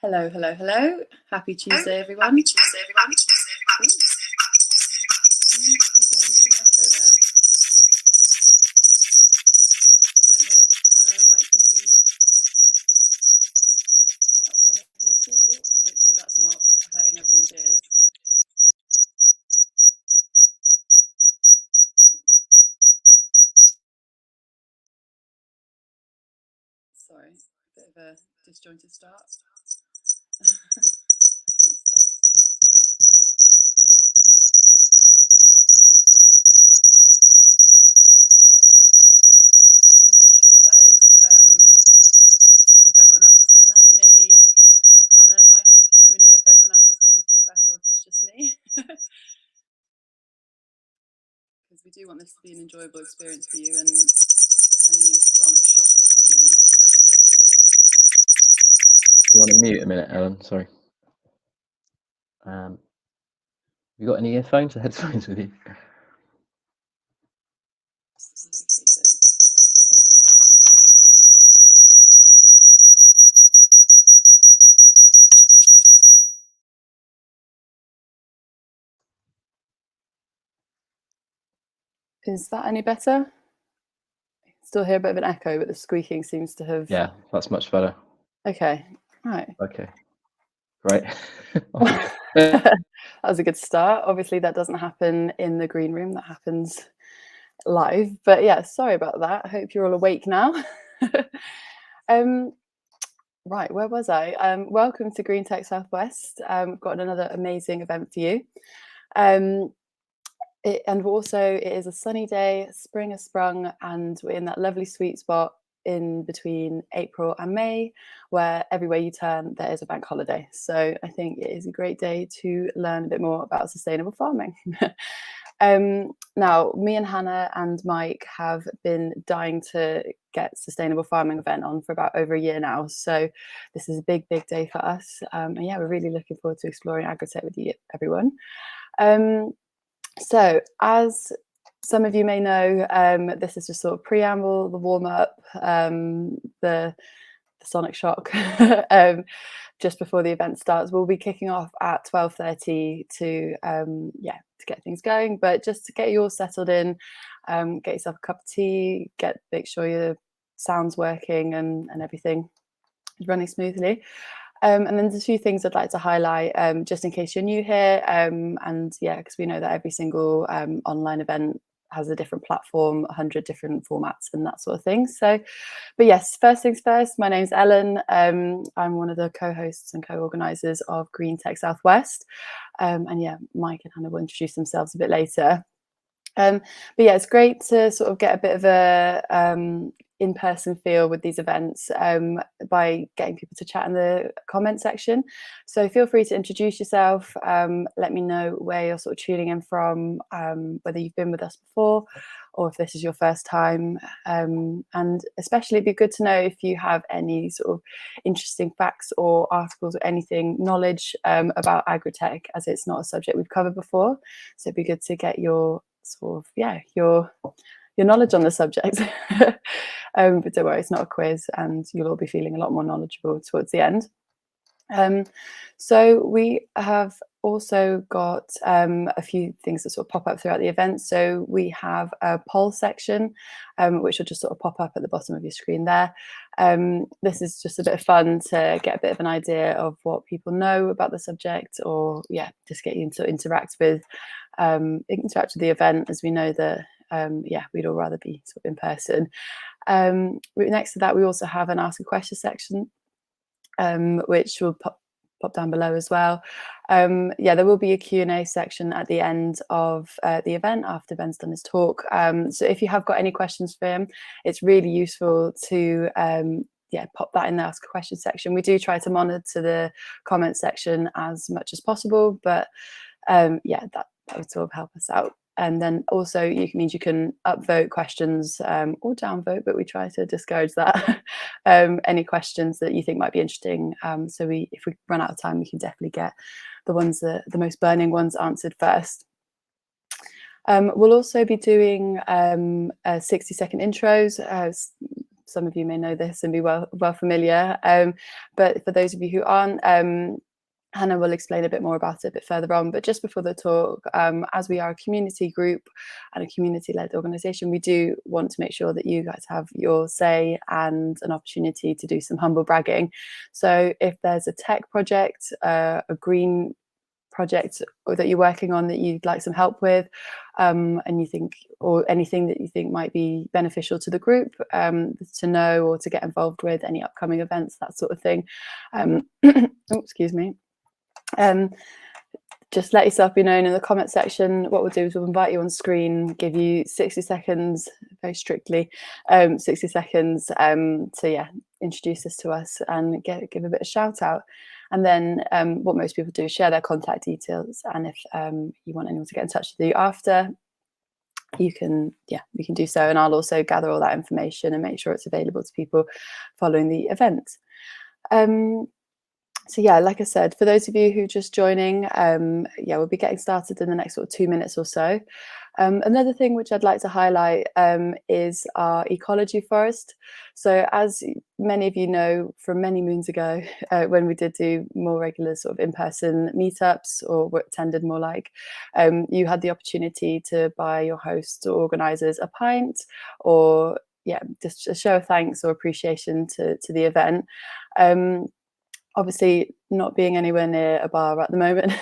Hello, hello, hello. Happy Tuesday, everyone. Ooh, seems to be getting some echo there. Don't know if Hannah and Mike, maybe that's one of you two. Oh, hopefully that's not hurting everyone's ears. Sorry, a bit of a disjointed start. One sec. Right. I'm not sure what that is. If everyone else is getting that, maybe Hannah and Mike, if you could let me know if everyone else is getting feedback or if it's just me. Because we do want this to be an enjoyable experience for you, and sending you into Sonic Shop is probably not the best way forward. You want to mute a minute, Ellen? Sorry. Have you got any earphones or headphones with you? Is that any better? Still hear a bit of an echo, but the squeaking seems to have... Yeah, that's much better. Okay, right. Okay, great. That was a good start. Obviously, that doesn't happen in the green room. That happens live. But yeah, sorry about that. I hope you're all awake now. Right, where was I? Welcome to Green Tech Southwest. We've got another amazing event for you. And also, it is a sunny day, spring has sprung, and we're in that lovely sweet spot in between April and May, where everywhere you turn, there is a bank holiday. So I think it is a great day to learn a bit more about sustainable farming. Now, me and Hannah and Mike have been dying to get sustainable farming event on for about over a year now. So this is a big, big day for us. And yeah, we're really looking forward to exploring agritech with you, everyone. So as some of you may know, this is just sort of preamble, the warm up, the sonic shock just before the event starts. We'll be kicking off at 12:30 to get things going, but just to get you all settled in, get yourself a cup of tea, make sure your sound's working and everything is running smoothly. And then there's a few things I'd like to highlight, just in case you're new here, and yeah, because we know that every single online event has a different platform, 100 different formats and that sort of thing. So, but yes, first things first, my name's Ellen. I'm one of the co-hosts and co-organisers of Green Tech Southwest. And yeah, Mike and Hannah will introduce themselves a bit later. But yeah, it's great to sort of get a bit of a in-person feel with these events by getting people to chat in the comment section. So feel free to introduce yourself, let me know where you're sort of tuning in from, whether you've been with us before or if this is your first time. And especially it'd be good to know if you have any sort of interesting facts or articles or anything, knowledge about agritech, as it's not a subject we've covered before. So it'd be good to get your sort of your knowledge on the subject. But don't worry, it's not a quiz and you'll all be feeling a lot more knowledgeable towards the end. So we have also got a few things that sort of pop up throughout the event. So we have a poll section, which will just sort of pop up at the bottom of your screen there. This is just a bit of fun to get a bit of an idea of what people know about the subject, or yeah, just get you to interact with the event, as we know that we'd all rather be sort of in person. Next to that, we also have an ask a question section, which will pop down below as well. There will be a Q&A section at the end of the event after Ben's done his talk. So if you have got any questions for him, it's really useful to pop that in the ask a question section. We do try to monitor the comment section as much as possible, but that would sort of help us out. And then also you can upvote questions or downvote, but we try to discourage that. Any questions that you think might be interesting. So if we run out of time, we can definitely get the most burning ones answered first. We'll also be doing 60-second intros, some of you may know this and be well familiar. But for those of you who aren't, Hannah will explain a bit more about it a bit further on. But just before the talk, as we are a community group and a community-led organisation, we do want to make sure that you guys have your say and an opportunity to do some humble bragging. So if there's a tech project, a green project that you're working on that you'd like some help with, and you think, or anything that you think might be beneficial to the group to know or to get involved with, any upcoming events, that sort of thing, oh, excuse me, just let yourself be known in the comment section. What we'll do is we'll invite you on screen, give you 60 seconds, very strictly, 60 seconds to introduce this to us and give a bit of shout out. And then what most people do is share their contact details. And if you want anyone to get in touch with you after, you can do so. And I'll also gather all that information and make sure it's available to people following the event. So yeah, like I said, for those of you who are just joining, we'll be getting started in the next sort of 2 minutes or so. Another thing which I'd like to highlight is our ecology forest. So as many of you know from many moons ago, when we did do more regular sort of in-person meetups, or were attended more like, you had the opportunity to buy your hosts or organisers a pint, or just a show of thanks or appreciation to the event. Obviously, not being anywhere near a bar at the moment,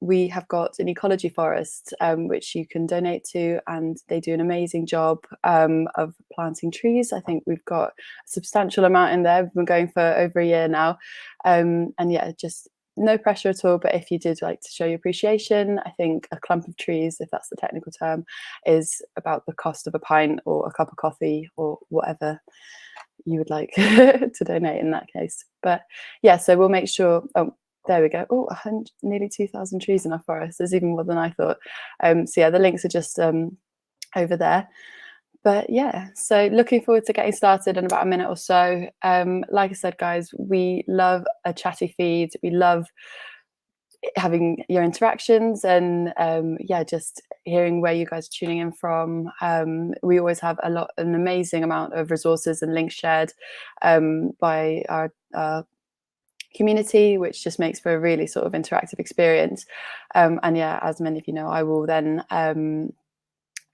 we have got an ecology forest which you can donate to, and they do an amazing job of planting trees. I think we've got a substantial amount in there. We've been going for over a year now, and just no pressure at all. But if you did like to show your appreciation, I think a clump of trees, if that's the technical term, is about the cost of a pint or a cup of coffee or whatever you would like to donate in that case. But so we'll make sure. Oh, there we go. Oh, nearly 2,000 trees in our forest. There's even more than I thought. The links are just over there. But so looking forward to getting started in about a minute or so. Like I said, guys, we love a chatty feed. We love having your interactions and just hearing where you guys are tuning in from. We always have an amazing amount of resources and links shared by our community, which just makes for a really sort of interactive experience. As many of you know, I will then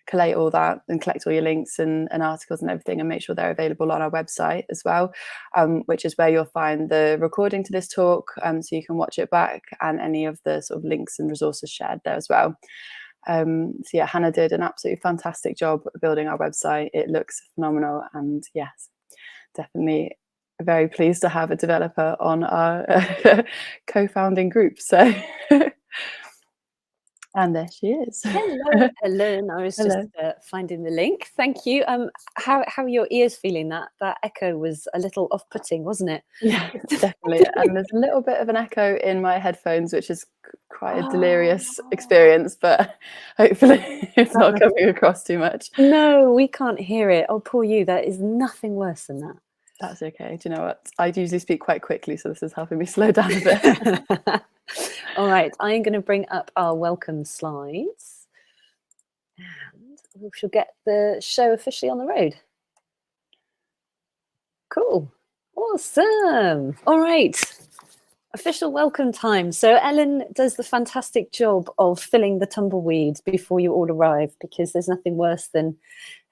collate all that and collect all your links and articles and everything and make sure they're available on our website as well, which is where you'll find the recording to this talk, so you can watch it back, and any of the sort of links and resources shared there as well. Hannah did an absolutely fantastic job building our website. It looks phenomenal, and yes, definitely very pleased to have a developer on our co-founding group. So and there she is. Hello, Ellen. I was just finding the link. Thank you. How are your ears feeling? That echo was a little off-putting, wasn't it? Yeah, definitely. And there's a little bit of an echo in my headphones, which is quite a delirious experience, but hopefully it's not coming across too much. No, we can't hear it. Oh, poor you. That is nothing worse than that. That's okay. Do you know what? I usually speak quite quickly, so this is helping me slow down a bit. All right, I'm going to bring up our welcome slides, and we shall get the show officially on the road. Cool. Awesome. All right. Official welcome time. So Ellen does the fantastic job of filling the tumbleweed before you all arrive, because there's nothing worse than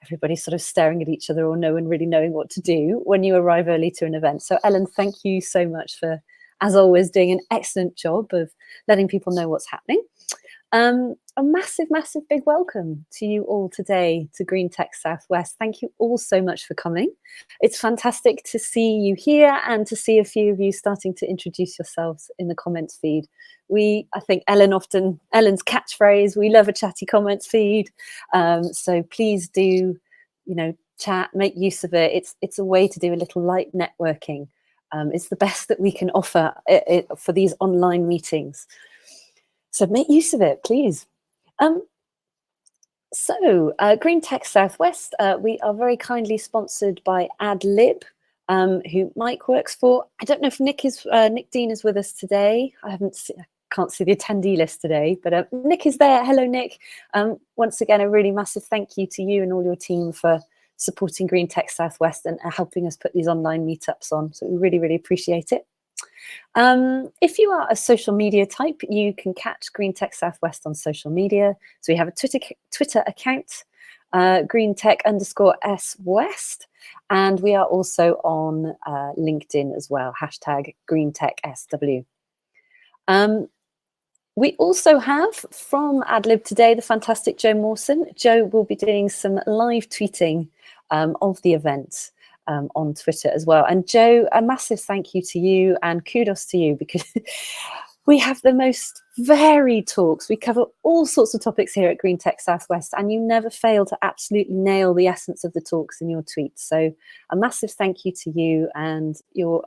everybody sort of staring at each other or no one really knowing what to do when you arrive early to an event. So Ellen, thank you so much for, as always, doing an excellent job of letting people know what's happening. A massive, massive big welcome to you all today to Green Tech Southwest. Thank you all so much for coming. It's fantastic to see you here and to see a few of you starting to introduce yourselves in the comments feed. I think Ellen's catchphrase, we love a chatty comments feed. So please do, chat, make use of it. It's a way to do a little light networking. It's the best that we can offer for these online meetings. So make use of it, please. Green Tech Southwest, we are very kindly sponsored by AdLib, who Mike works for. I don't know if Nick Dean is with us today. I can't see the attendee list today, but Nick is there. Hello, Nick. Once again, a really massive thank you to you and all your team for supporting Green Tech Southwest and helping us put these online meetups on. So we really, really appreciate it. If you are a social media type, you can catch Green Tech Southwest on social media. So we have a Twitter account, GreenTech_S West, and we are also on LinkedIn as well, hashtag GreenTechSW. We also have from AdLib today the fantastic Joe Mawson. Joe will be doing some live tweeting of the event on Twitter as well. And Joe, a massive thank you to you and kudos to you, because we have the most varied talks. We cover all sorts of topics here at Green Tech Southwest, and you never fail to absolutely nail the essence of the talks in your tweets. So a massive thank you to you, and your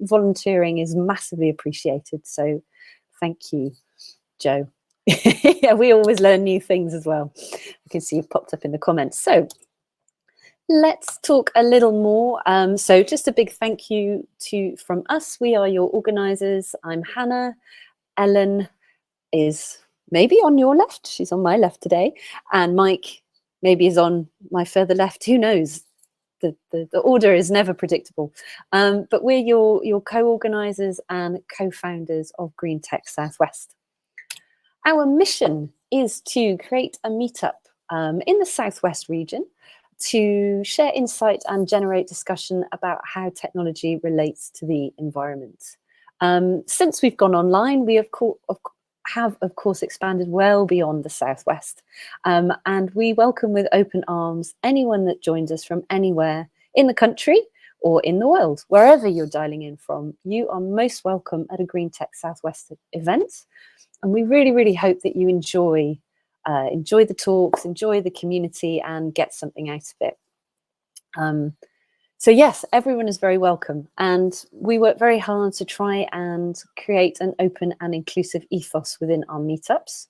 volunteering is massively appreciated. So thank you, Joe. Yeah, we always learn new things as well. I can see you've popped up in the comments. So let's talk a little more. So just a big thank you from us. We are your organisers. I'm Hannah. Ellen is maybe on your left. She's on my left today. And Mike maybe is on my further left. Who knows? The order is never predictable. But we're your co-organisers and co-founders of Green Tech Southwest. Our mission is to create a meetup in the Southwest region to share insight and generate discussion about how technology relates to the environment. Since we've gone online, we have of course expanded well beyond the Southwest, and we welcome with open arms anyone that joins us from anywhere in the country or in the world. Wherever you're dialing in from, you are most welcome at a Green Tech Southwest event, and we really, really hope that you enjoy the talks, enjoy the community, and get something out of it. So yes, everyone is very welcome, and we work very hard to try and create an open and inclusive ethos within our meetups.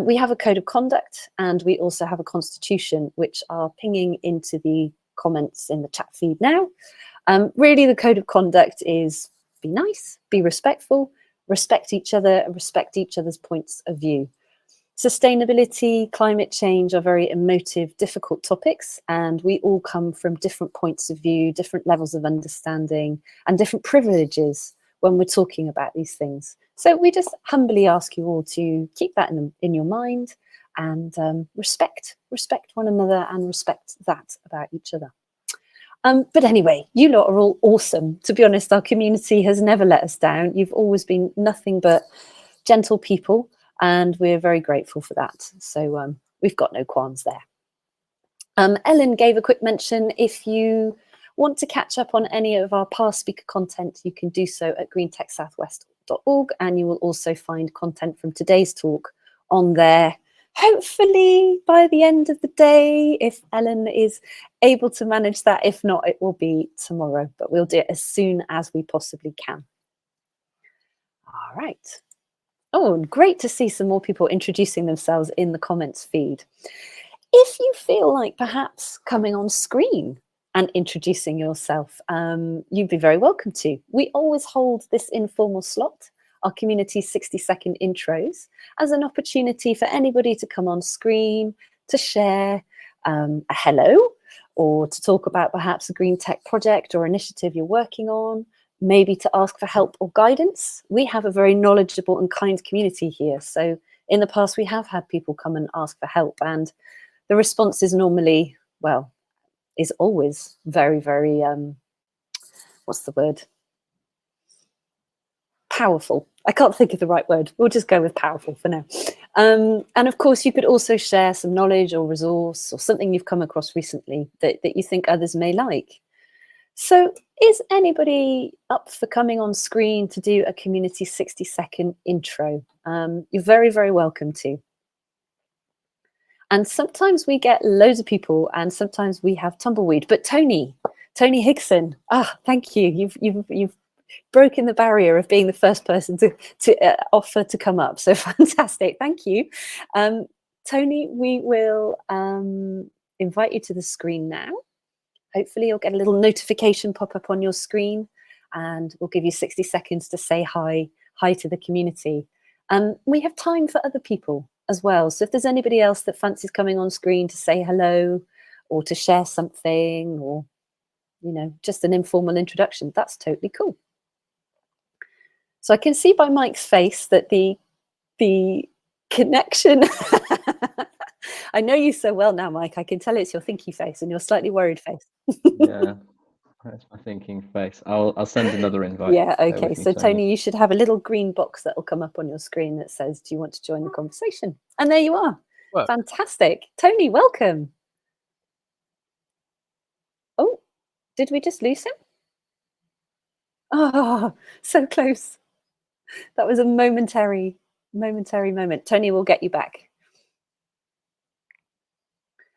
We have a code of conduct, and we also have a constitution, which are pinging into the comments in the chat feed now. Really, the code of conduct is be nice, be respectful, respect each other, and respect each other's points of view. Sustainability, climate change are very emotive, difficult topics, and we all come from different points of view, different levels of understanding, and different privileges when we're talking about these things. So we just humbly ask you all to keep that in your mind, and respect one another, and respect that about each other. But anyway, you lot are all awesome. To be honest, our community has never let us down. You've always been nothing but gentle people, and we're very grateful for that. So we've got no qualms there. Ellen gave a quick mention. If you want to catch up on any of our past speaker content, you can do so at greentechsouthwest.org, and you will also find content from today's talk on there, hopefully by the end of the day, if Ellen is able to manage that. If not, it will be tomorrow, but we'll do it as soon as we possibly can. All right. Oh, great to see some more people introducing themselves in the comments feed. If you feel like perhaps coming on screen and introducing yourself, you'd be very welcome to. We always hold this informal slot, our community 60-second intros, as an opportunity for anybody to come on screen, to share a hello, or to talk about perhaps a green tech project or initiative you're working on, maybe to ask for help or guidance. We have a very knowledgeable and kind community here. So in the past, we have had people come and ask for help, and the response is normally, well, is always very, very, what's the word? Powerful. I can't think of the right word. We'll just go with powerful for now. And of course, you could also share some knowledge or resource or something you've come across recently that you think others may like. So is anybody up for coming on screen to do a community 60-second intro? You're very, very welcome to. And sometimes we get loads of people, and sometimes we have tumbleweed. But Tony Higson, thank you. You've broken the barrier of being the first person to offer to come up. So fantastic, thank you. Tony, we will invite you to the screen now. Hopefully you'll get a little notification pop up on your screen, and we'll give you 60 seconds to say hi to the community. We have time for other people as well. So if there's anybody else that fancies coming on screen to say hello or to share something, or, you know, just an informal introduction. That's totally cool. So I can see by Mike's face that the connection. I know you so well now, Mike. I can tell it's your thinky face and your slightly worried face. Yeah, that's my thinking face. I'll send another invite. Yeah, Bear okay. with me, So Tony, you should have a little green box that will come up on your screen that says, do you want to join the conversation? And there you are. Well, Fantastic. Tony, welcome. Oh, did we just lose him? Oh, so close. That was a momentary moment. Tony, we'll get you back.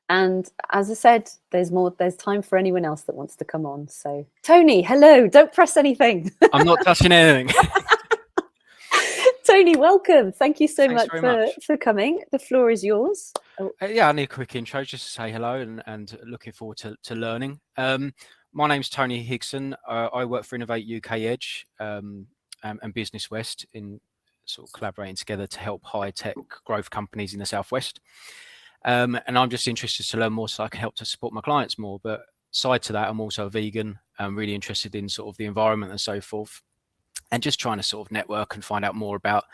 And as I said, there's time for anyone else that wants to come on. So Tony, hello, don't press anything. I'm not touching anything. Tony, welcome. Thank you so Thanks much very for coming. The floor is yours. Oh, Yeah, I need a quick intro just to say hello and looking forward to learning. My name's Tony Higson. I work for Innovate UK Edge and Business West in sort of collaborating together to help high tech growth companies in the Southwest. And I'm just interested to learn more so I can help to support my clients more. But side to that, I'm also a vegan. I'm really interested in sort of the environment and so forth, and just trying to sort of network and find out more about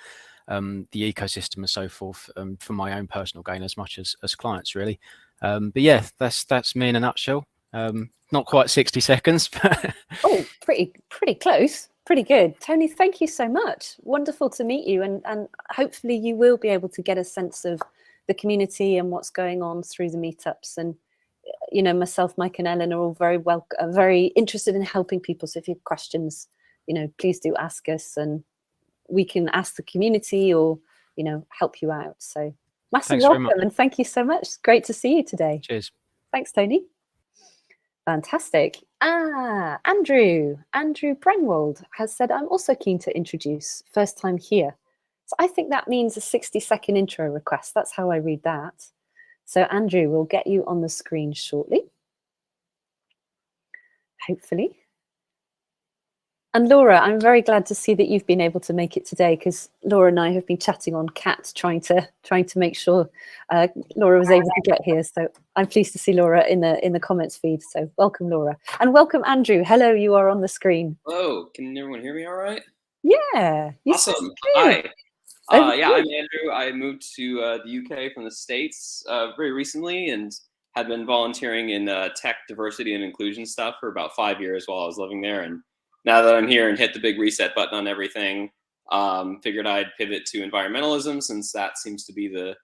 the ecosystem and so forth for my own personal gain as much as clients, really. But yeah, that's me in a nutshell. Not quite 60 seconds. But oh, pretty close. Pretty good. Tony, thank you so much. Wonderful to meet you. And hopefully you will be able to get a sense of the community and what's going on through the meetups. And, you know, myself, Mike and Ellen are all very interested in helping people. So if you have questions, you know, please do ask us and we can ask the community or, you know, help you out. So massive Thanks very welcome much. and thank you so much. Great to see you today. Cheers. Thanks, Tony. Fantastic. Andrew Brenwald has said, I'm also keen to introduce, first time here. So I think that means a 60-second intro request. That's how I read that. So Andrew, we'll get you on the screen shortly, hopefully. And Laura, I'm very glad to see that you've been able to make it today, because Laura and I have been chatting on Cat, trying to make sure Laura was able to get here. So I'm pleased to see Laura in the comments feed. So welcome, Laura, and welcome, Andrew. Hello, you are on the screen. Hello, can everyone hear me all right? Yeah, you Awesome. sound good. Hi. Yeah, I'm Andrew. I moved to the UK from the States very recently and had been volunteering in tech diversity and inclusion stuff for about 5 years while I was living there. And now that I'm here and hit the big reset button on everything, figured I'd pivot to environmentalism, since that seems to be the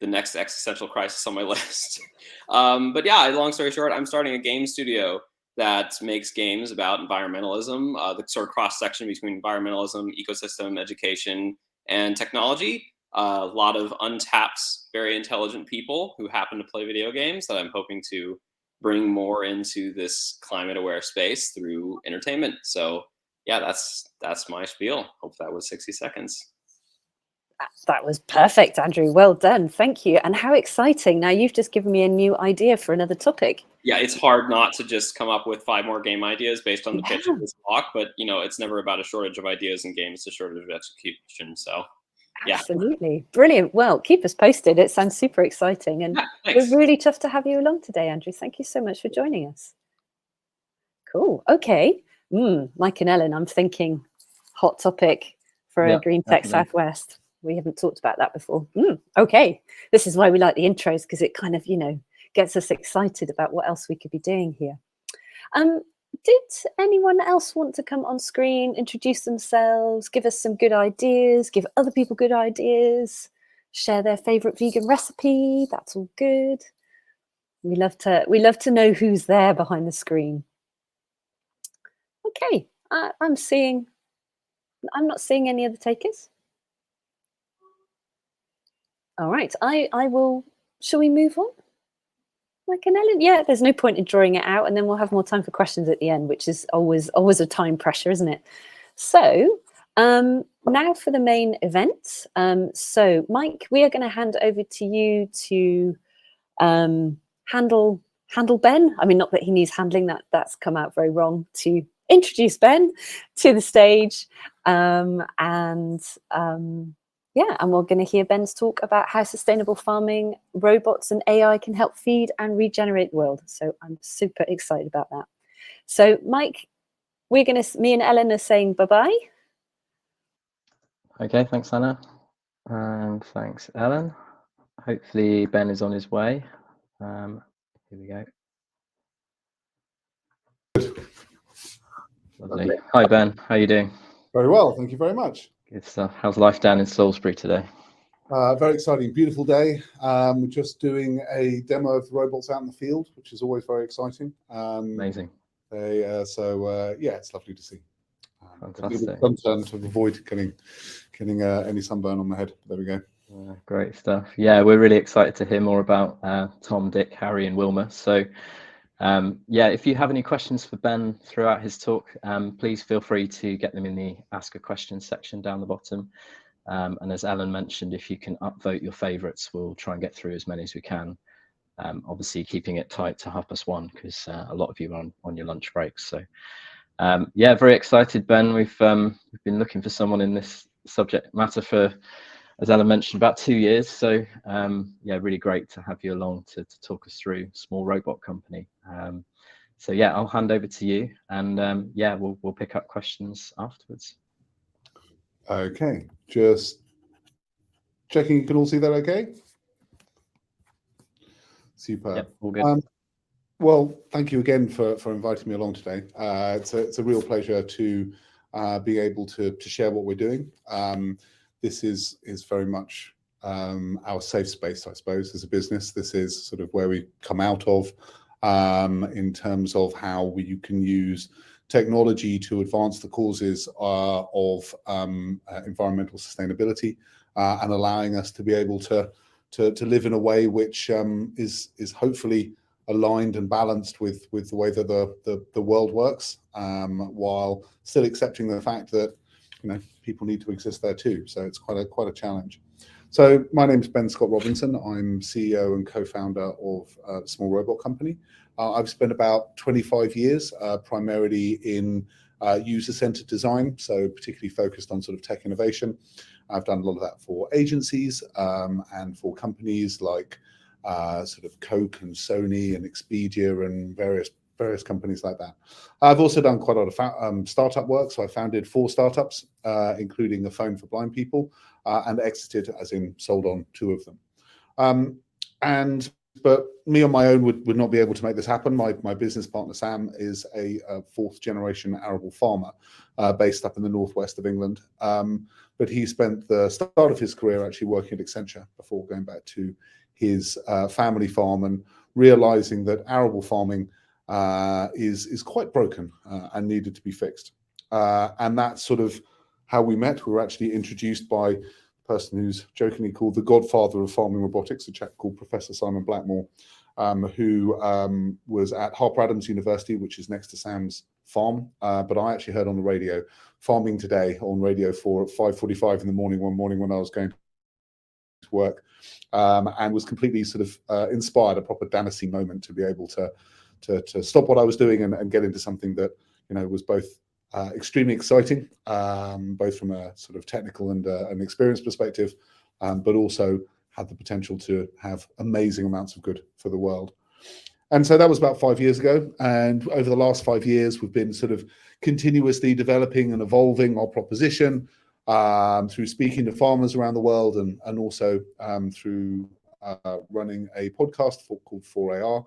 next existential crisis on my list. But yeah, long story short, I'm starting a game studio that makes games about environmentalism, the sort of cross section between environmentalism, ecosystem, education, and technology. A lot of untapped, very intelligent people who happen to play video games that I'm hoping to bring more into this climate aware space through entertainment. So yeah, that's my spiel. Hope that was 60 seconds. That was perfect, Andrew. Well done. Thank you. And how exciting. Now you've just given me a new idea for another topic. Yeah, it's hard not to just come up with 5 more game ideas based on the pitch of this talk, but you know, it's never about a shortage of ideas in games, it's a shortage of execution. So yeah. Absolutely. Brilliant. Well, keep us posted. It sounds super exciting. And we're really tough to have you along today, Andrew. Thank you so much for joining us. Cool. Okay. Mike and Ellen, I'm thinking hot topic for a Green Tech Southwest. We haven't talked about that before. Okay. This is why we like the intros, because it kind of, you know, gets us excited about what else we could be doing here. Did anyone else want to come on screen, introduce themselves, give us some good ideas, give other people good ideas, share their favorite vegan recipe? That's all good. We love to know who's there behind the screen. Okay, I'm not seeing any other takers. All right, I will. Shall we move on? Like an Ellen? Yeah, there's no point in drawing it out, and then we'll have more time for questions at the end, which is always a time pressure, isn't it? So now for the main event. So Mike, we are going to hand over to you to handle Ben. I mean, not that he needs handling, that's come out very wrong, to introduce Ben to the stage and Yeah, and we're going to hear Ben's talk about how sustainable farming, robots and AI can help feed and regenerate the world. So I'm super excited about that. So Mike, me and Ellen are saying bye-bye. Okay, thanks, Anna. And thanks, Ellen. Hopefully Ben is on his way. Here we go. Lovely. Okay. Hi, Ben. How are you doing? Very well, thank you very much. Good stuff. How's life down in Salisbury today? Very exciting, beautiful day. We're just doing a demo of the robots out in the field, which is always very exciting. Amazing. Yeah, it's lovely to see. Fantastic. Sunturn to avoid getting any sunburn on my head. There we go. Great stuff. Yeah, we're really excited to hear more about Tom, Dick, Harry, and Wilma. So, yeah, if you have any questions for Ben throughout his talk, please feel free to get them in the Ask a Question section down the bottom. And as Ellen mentioned, if you can upvote your favourites, we'll try and get through as many as we can. Obviously, keeping it tight to 1:30 because a lot of you are on your lunch breaks. So, yeah, very excited, Ben. We've been looking for someone in this subject matter for, as Ellen mentioned, about 2 years. So, yeah, really great to have you along to talk us through Small Robot Company. So, yeah, I'll hand over to you, and yeah, we'll pick up questions afterwards. Okay, just checking you can all see that okay? Super. Yep, all good. Well, thank you again for inviting me along today. It's a real pleasure to be able to share what we're doing. This is very much our safe space, I suppose, as a business. This is sort of where we come out of in terms of how you can use technology to advance the causes of environmental sustainability and allowing us to be able to live in a way which is hopefully aligned and balanced with the way that the world works, while still accepting the fact that people need to exist there too. So it's quite a challenge. So my name is Ben Scott Robinson. I'm CEO and co-founder of Small Robot Company. I've spent about 25 years primarily in user-centered design, so particularly focused on sort of tech innovation. I've done a lot of that for agencies and for companies like sort of Coke and Sony and Expedia and various companies like that. I've also done quite a lot of startup work. So I founded 4 startups, including a phone for blind people, and exited, as in sold on 2 of them. But me on my own would not be able to make this happen. My business partner, Sam, is a 4th generation arable farmer based up in the northwest of England. But he spent the start of his career actually working at Accenture before going back to his family farm and realizing that arable farming is quite broken and needed to be fixed. And that's sort of how we met. We were actually introduced by a person who's jokingly called the godfather of farming robotics, a chap called Professor Simon Blackmore, who was at Harper Adams University, which is next to Sam's farm. But I actually heard on the radio, Farming Today on Radio 4 at 5:45 in the morning one morning when I was going to work, and was completely sort of inspired, a proper Damascene moment to be able to stop what I was doing and get into something that was both extremely exciting, both from a sort of technical and an experience perspective, but also had the potential to have amazing amounts of good for the world. And so that was about 5 years ago. And over the last 5 years, we've been sort of continuously developing and evolving our proposition through speaking to farmers around the world and also through running a podcast called 4AR.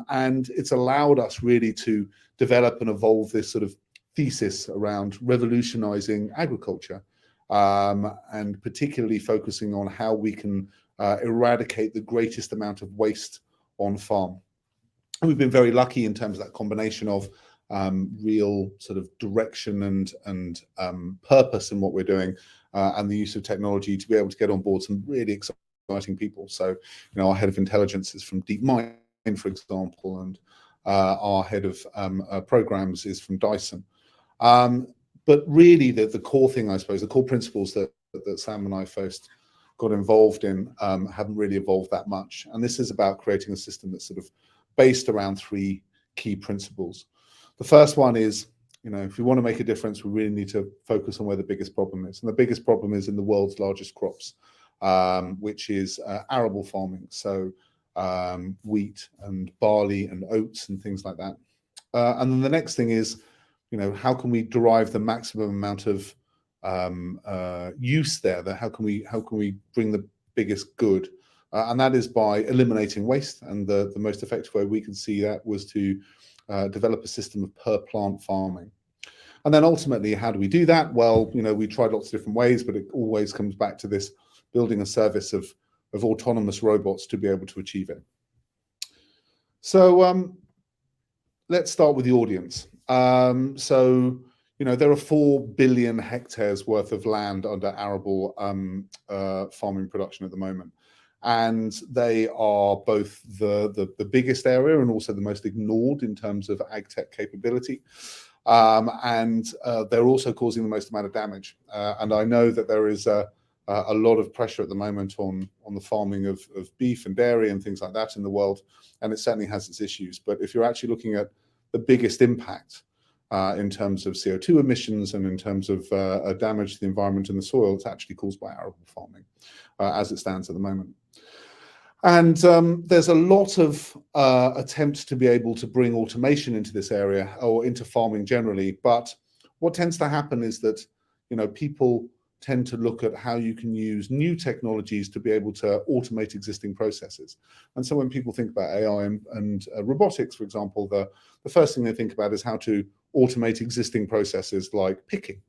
And it's allowed us really to develop and evolve this sort of thesis around revolutionizing agriculture, and particularly focusing on how we can eradicate the greatest amount of waste on farm. And we've been very lucky in terms of that combination of real sort of direction and purpose in what we're doing, and the use of technology to be able to get on board some really exciting people. So, our head of intelligence is from DeepMind, for example, and our head of programs is from Dyson. But really, the core thing, I suppose, the core principles that Sam and I first got involved in haven't really evolved that much. And this is about creating a system that's sort of based around 3 key principles. The first one is if we want to make a difference, we really need to focus on where the biggest problem is. And the biggest problem is in the world's largest crops, which is arable farming. So wheat and barley and oats and things like that. And then the next thing is, how can we derive the maximum amount of use there? How can we bring the biggest good? And that is by eliminating waste. And the most effective way we could see that was to develop a system of per plant farming. And then ultimately, how do we do that? Well, we tried lots of different ways, but it always comes back to this building a service of autonomous robots to be able to achieve it. So let's start with the audience. So there are 4 billion hectares worth of land under arable farming production at the moment. And they are both the biggest area and also the most ignored in terms of ag tech capability. And they're also causing the most amount of damage. And I know that there is a lot of pressure at the moment on the farming of beef and dairy and things like that in the world. And it certainly has its issues. But if you're actually looking at the biggest impact in terms of CO2 emissions and in terms of damage to the environment and the soil, it's actually caused by arable farming as it stands at the moment. And there's a lot of attempts to be able to bring automation into this area or into farming generally. But what tends to happen is that, people tend to look at how you can use new technologies to be able to automate existing processes. And so when people think about AI and robotics, for example, the first thing they think about is how to automate existing processes like picking,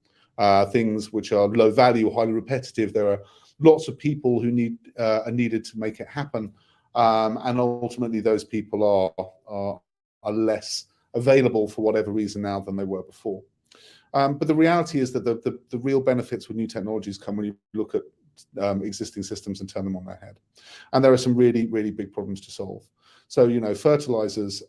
things which are low value, highly repetitive. There are lots of people who are needed to make it happen. And ultimately, those people are less available for whatever reason now than they were before. But the reality is that the real benefits with new technologies come when you look at existing systems and turn them on their head. And there are some really, really big problems to solve. So, fertilizers,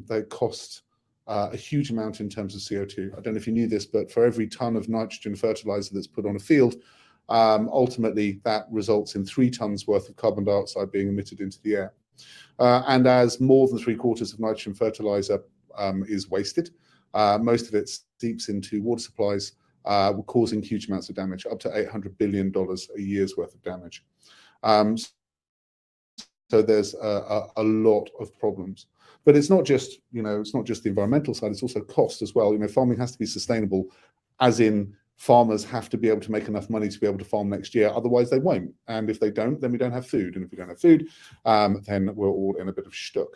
they cost a huge amount in terms of CO2. I don't know if you knew this, but for every ton of nitrogen fertilizer that's put on a field, ultimately that results in 3 tons worth of carbon dioxide being emitted into the air. And as more than 3/4 of nitrogen fertilizer is wasted, most of it seeps into water supplies, causing huge amounts of damage, up to $800 billion a year's worth of damage. So there's a lot of problems. But it's not just, it's not just the environmental side, it's also cost as well. Farming has to be sustainable, as in farmers have to be able to make enough money to be able to farm next year, otherwise they won't. And if they don't, then we don't have food. And if we don't have food, then we're all in a bit of shtuck.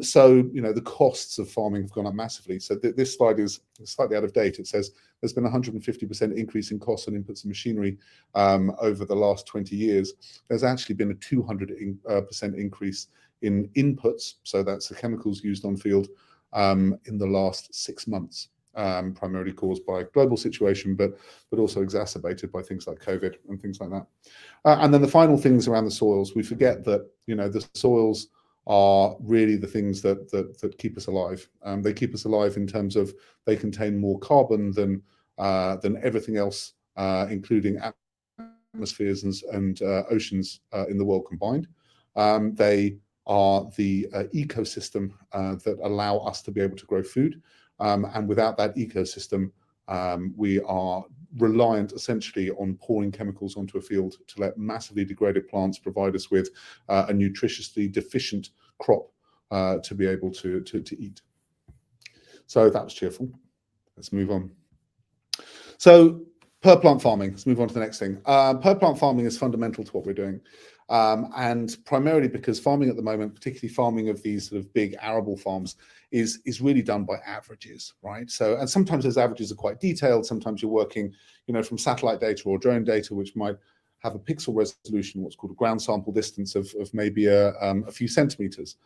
So, the costs of farming have gone up massively. So this slide is slightly out of date. It says there's been a 150% increase in costs and inputs and machinery over the last 20 years. There's actually been a 200% increase in inputs. So that's the chemicals used on field in the last 6 months. Primarily caused by global situation, but also exacerbated by things like COVID and things like that. And then the final things around the soils, we forget that the soils are really the things that keep us alive. They keep us alive in terms of they contain more carbon than everything else, including atmospheres and oceans in the world combined. They are the ecosystem that allow us to be able to grow food. And without that ecosystem, we are reliant essentially on pouring chemicals onto a field to let massively degraded plants provide us with a nutritiously deficient crop to be able to eat. So that was cheerful. Let's move on. So per plant farming, let's move on to the next thing. Per plant farming is fundamental to what we're doing. And primarily because farming at the moment, particularly farming of these sort of big arable farms, is really done by averages, right? So, and sometimes those averages are quite detailed. Sometimes you're working, from satellite data or drone data, which might have a pixel resolution, what's called a ground sample distance of maybe a few centimeters.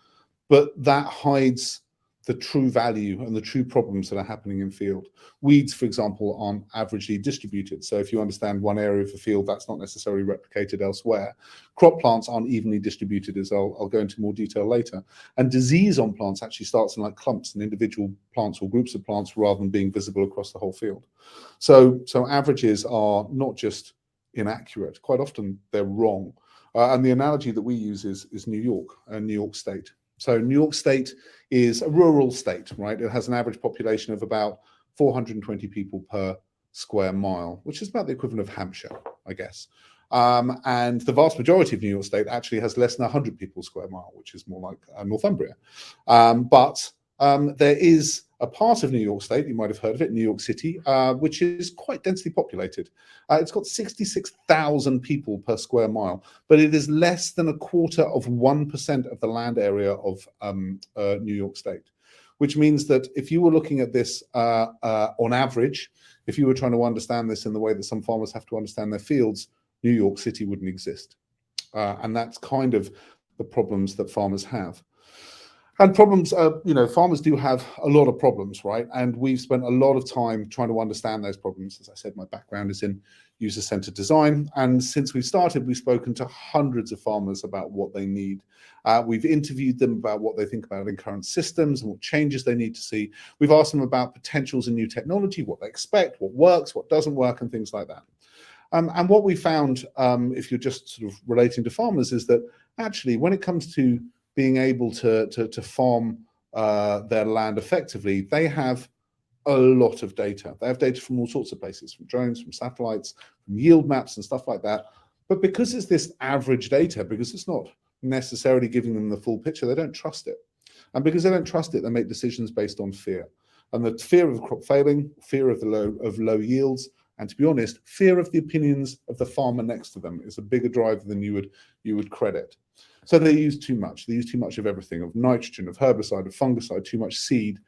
But that hides the true value and the true problems that are happening in field. Weeds, for example, aren't averagely distributed. So if you understand one area of the field, that's not necessarily replicated elsewhere. Crop plants aren't evenly distributed, as I'll go into more detail later. And disease on plants actually starts in like clumps and individual plants or groups of plants rather than being visible across the whole field. So averages are not just inaccurate, quite often they're wrong. And the analogy that we use is New York and New York State. So New York State is a rural state, right? It has an average population of about 420 people per square mile, which is about the equivalent of Hampshire, I guess. And the vast majority of New York State actually has less than 100 people square mile, which is more like Northumbria. But there is a part of New York State, you might have heard of it, New York City, which is quite densely populated. It's got 66,000 people per square mile, but it is less than 1/4% of the land area of New York State, which means that if you were looking at this on average, if you were trying to understand this in the way that some farmers have to understand their fields, New York City wouldn't exist. And that's kind of the problems that farmers have. And problems, farmers do have a lot of problems, right? And we've spent a lot of time trying to understand those problems. As I said, my background is in user-centered design. And since we've started, we've spoken to hundreds of farmers about what they need. We've interviewed them about what they think about in current systems and what changes they need to see. We've asked them about potentials in new technology, what they expect, what works, what doesn't work, and things like that. And what we found, if you're just sort of relating to farmers, is that actually when it comes to being able to farm their land effectively, they have a lot of data. They have data from all sorts of places, from drones, from satellites, from yield maps and stuff like that. But because it's this average data, because it's not necessarily giving them the full picture, they don't trust it. And because they don't trust it, they make decisions based on fear. And the fear of crop failing, fear of low yields, and to be honest, fear of the opinions of the farmer next to them is a bigger driver than you would credit. So they use too much. They use too much of everything, of nitrogen, of herbicide, of fungicide, too much seed,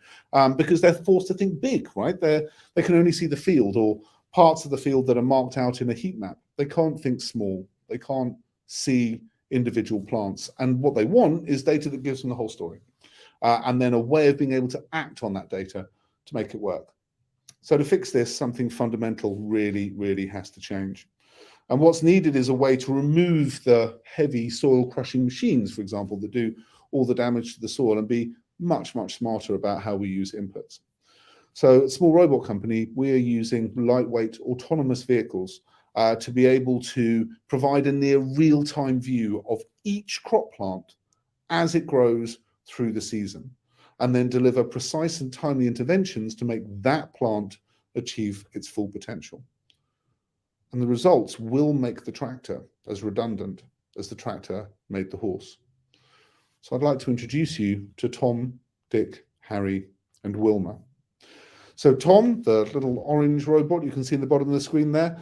because they're forced to think big, right? They can only see the field or parts of the field that are marked out in a heat map. They can't think small. They can't see individual plants. And what they want is data that gives them the whole story, and then a way of being able to act on that data to make it work. So to fix this, something fundamental really, really has to change. And what's needed is a way to remove the heavy soil crushing machines, for example, that do all the damage to the soil, and be much, much smarter about how we use inputs. So at Small Robot Company, we are using lightweight autonomous vehicles to be able to provide a near real-time view of each crop plant as it grows through the season, and then deliver precise and timely interventions to make that plant achieve its full potential. And the results will make the tractor as redundant as the tractor made the horse. So I'd like to introduce you to Tom, Dick, Harry, and Wilma. So Tom, the little orange robot you can see in the bottom of the screen there,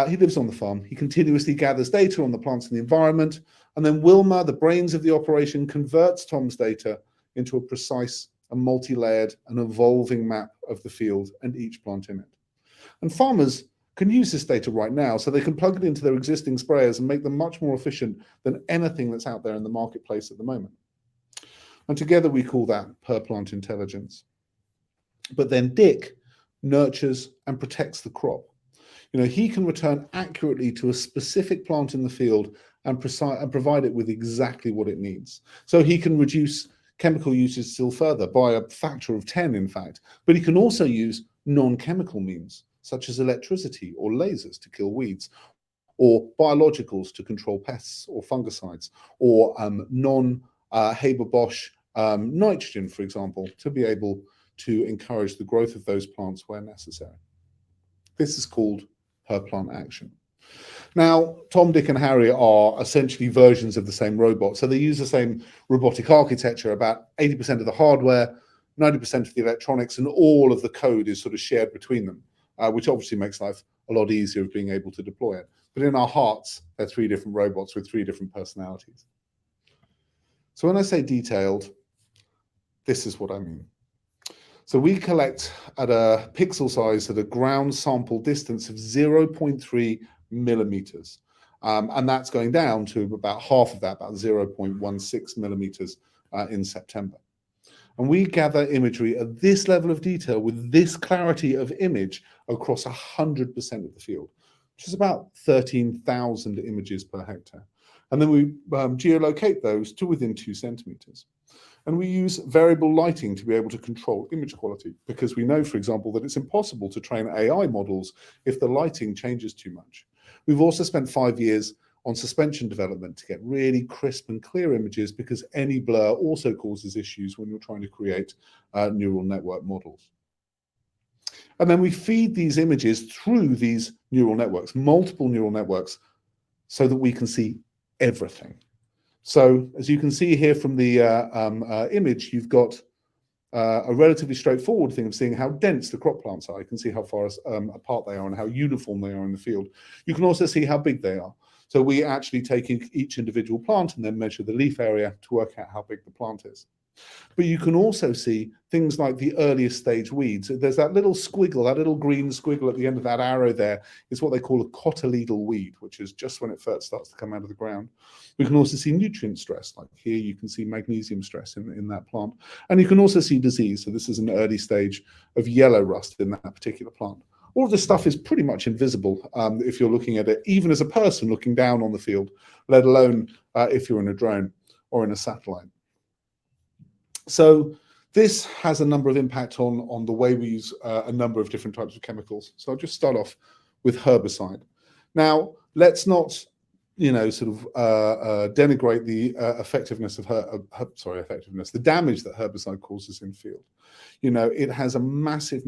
he lives on the farm. He continuously gathers data on the plants and the environment. And then Wilma, the brains of the operation, converts Tom's data into a precise and multi-layered and evolving map of the field and each plant in it. And farmers can use this data right now, so they can plug it into their existing sprayers and make them much more efficient than anything that's out there in the marketplace at the moment. And together we call that per plant intelligence. But then Dick nurtures and protects the crop. He can return accurately to a specific plant in the field and provide it with exactly what it needs. So he can reduce chemical usage still further by a factor of 10, in fact, but he can also use non-chemical means, such as electricity or lasers to kill weeds, or biologicals to control pests or fungicides, or non-Haber-Bosch nitrogen, for example, to be able to encourage the growth of those plants where necessary. This is called per plant action. Now, Tom, Dick, and Harry are essentially versions of the same robot. So they use the same robotic architecture. About 80% of the hardware, 90% of the electronics, and all of the code is sort of shared between them, which obviously makes life a lot easier of being able to deploy it. But in our hearts, they're three different robots with three different personalities. So when I say detailed, this is what I mean. So we collect at a pixel size at a ground sample distance of 0.3 millimeters. And that's going down to about half of that, about 0.16 millimeters in September. And we gather imagery at this level of detail with this clarity of image across 100% of the field, which is about 13,000 images per hectare. And then we geolocate those to within 2 centimeters. And we use variable lighting to be able to control image quality, because we know, for example, that it's impossible to train AI models if the lighting changes too much. We've also spent 5 years on suspension development to get really crisp and clear images, because any blur also causes issues when you're trying to create neural network models. And then we feed these images through these neural networks, multiple neural networks, so that we can see everything. So as you can see here from the image, you've got a relatively straightforward thing of seeing how dense the crop plants are. You can see how far apart they are and how uniform they are in the field. You can also see how big they are. So we actually take each individual plant and then measure the leaf area to work out how big the plant is. But you can also see things like the earliest stage weeds. There's that little squiggle, that little green squiggle at the end of that arrow there is what they call a cotyledal weed, which is just when it first starts to come out of the ground. We can also see nutrient stress, like here you can see magnesium stress in that plant. And you can also see disease. So this is an early stage of yellow rust in that particular plant. All of this stuff is pretty much invisible if you're looking at it, even as a person looking down on the field, let alone if you're in a drone or in a satellite. So this has a number of impact on the way we use a number of different types of chemicals. So I'll just start off with herbicide. Now, let's not, sort of denigrate the effectiveness of the damage that herbicide causes in field. It has a massive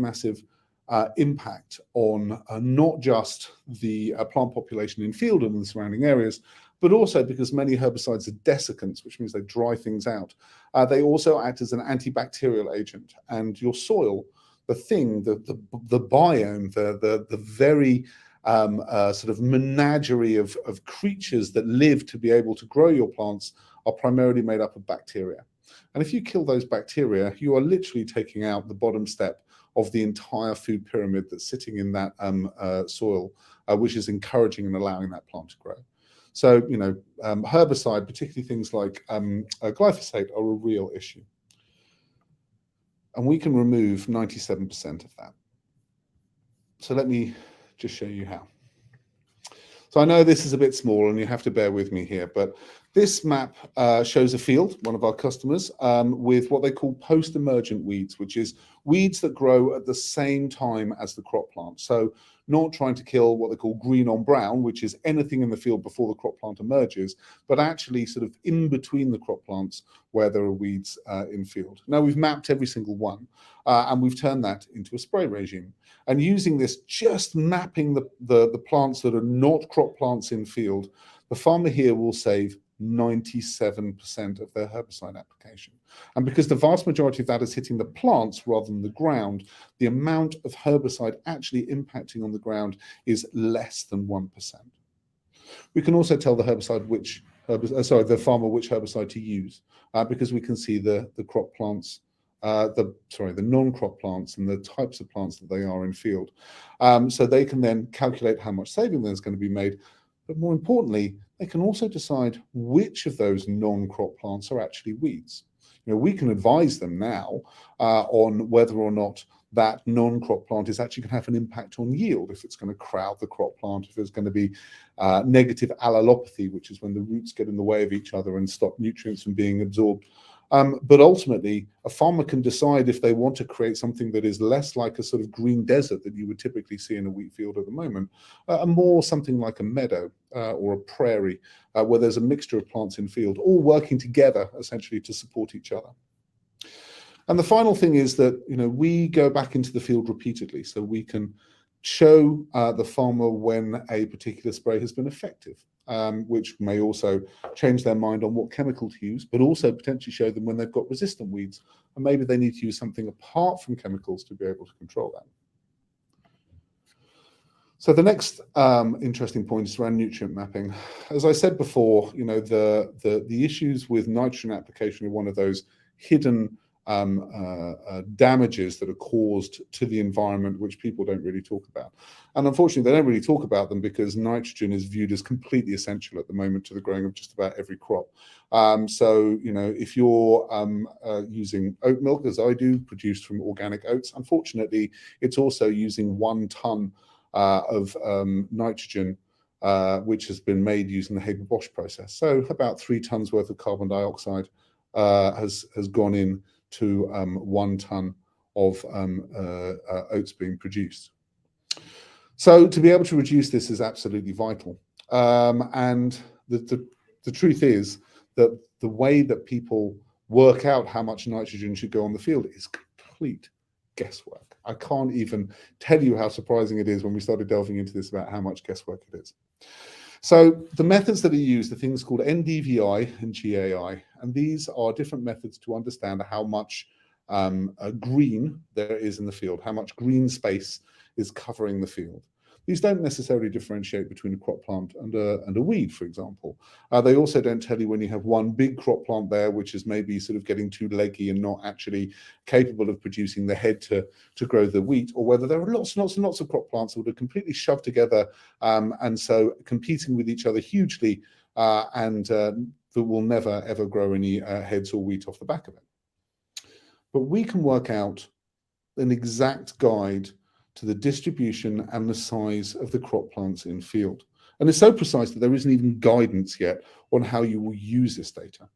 impact on not just the plant population in field and the surrounding areas, but also because many herbicides are desiccants, which means they dry things out. They also act as an antibacterial agent, and your soil, the biome, the very sort of menagerie of creatures that live to be able to grow your plants are primarily made up of bacteria. And if you kill those bacteria, you are literally taking out the bottom step of the entire food pyramid that's sitting in that soil, which is encouraging and allowing that plant to grow. So, herbicide, particularly things like glyphosate, are a real issue. And we can remove 97% of that. So let me just show you how. So I know this is a bit small and you have to bear with me here, but this map shows a field, one of our customers, with what they call post-emergent weeds, which is weeds that grow at the same time as the crop plant. So not trying to kill what they call green on brown, which is anything in the field before the crop plant emerges, but actually sort of in between the crop plants where there are weeds in field. Now we've mapped every single one and we've turned that into a spray regime. And using this, just mapping the plants that are not crop plants in field, the farmer here will save 97% of their herbicide application. And because the vast majority of that is hitting the plants rather than the ground, the amount of herbicide actually impacting on the ground is less than 1%. We can also tell the farmer which herbicide to use, because we can see the crop plants, the non-crop plants and the types of plants that they are in field. So they can then calculate how much saving there's going to be made. But more importantly, they can also decide which of those non-crop plants are actually weeds. We can advise them now on whether or not that non-crop plant is actually going to have an impact on yield, if it's going to crowd the crop plant, if there's going to be negative allelopathy, which is when the roots get in the way of each other and stop nutrients from being absorbed. But ultimately, a farmer can decide if they want to create something that is less like a sort of green desert that you would typically see in a wheat field at the moment, and more something like a meadow or a prairie, where there's a mixture of plants in field, all working together essentially to support each other. And the final thing is that we go back into the field repeatedly, so we can show the farmer when a particular spray has been effective. Which may also change their mind on what chemical to use, but also potentially show them when they've got resistant weeds, and maybe they need to use something apart from chemicals to be able to control that. So the next interesting point is around nutrient mapping. As I said before, the issues with nitrogen application are one of those hidden damages that are caused to the environment, which people don't really talk about. And unfortunately, they don't really talk about them because nitrogen is viewed as completely essential at the moment to the growing of just about every crop. So, if you're using oat milk, as I do, produced from organic oats, unfortunately, it's also using 1 ton of nitrogen, which has been made using the Haber-Bosch process. So about 3 tons worth of carbon dioxide has gone in to 1 ton of oats being produced. So to be able to reduce this is absolutely vital. And the truth is that the way that people work out how much nitrogen should go on the field is complete guesswork. I can't even tell you how surprising it is when we started delving into this about how much guesswork it is. So the methods that are used are things called NDVI and GAI, and these are different methods to understand how much green there is in the field, how much green space is covering the field. These don't necessarily differentiate between a crop plant and a weed, for example. They also don't tell you when you have one big crop plant there, which is maybe sort of getting too leggy and not actually capable of producing the head to grow the wheat, or whether there are lots and lots and lots of crop plants that are completely shoved together and so competing with each other hugely and that will never ever grow any heads or wheat off the back of it. But we can work out an exact guide to the distribution and the size of the crop plants in field. And it's so precise that there isn't even guidance yet on how you will use this data.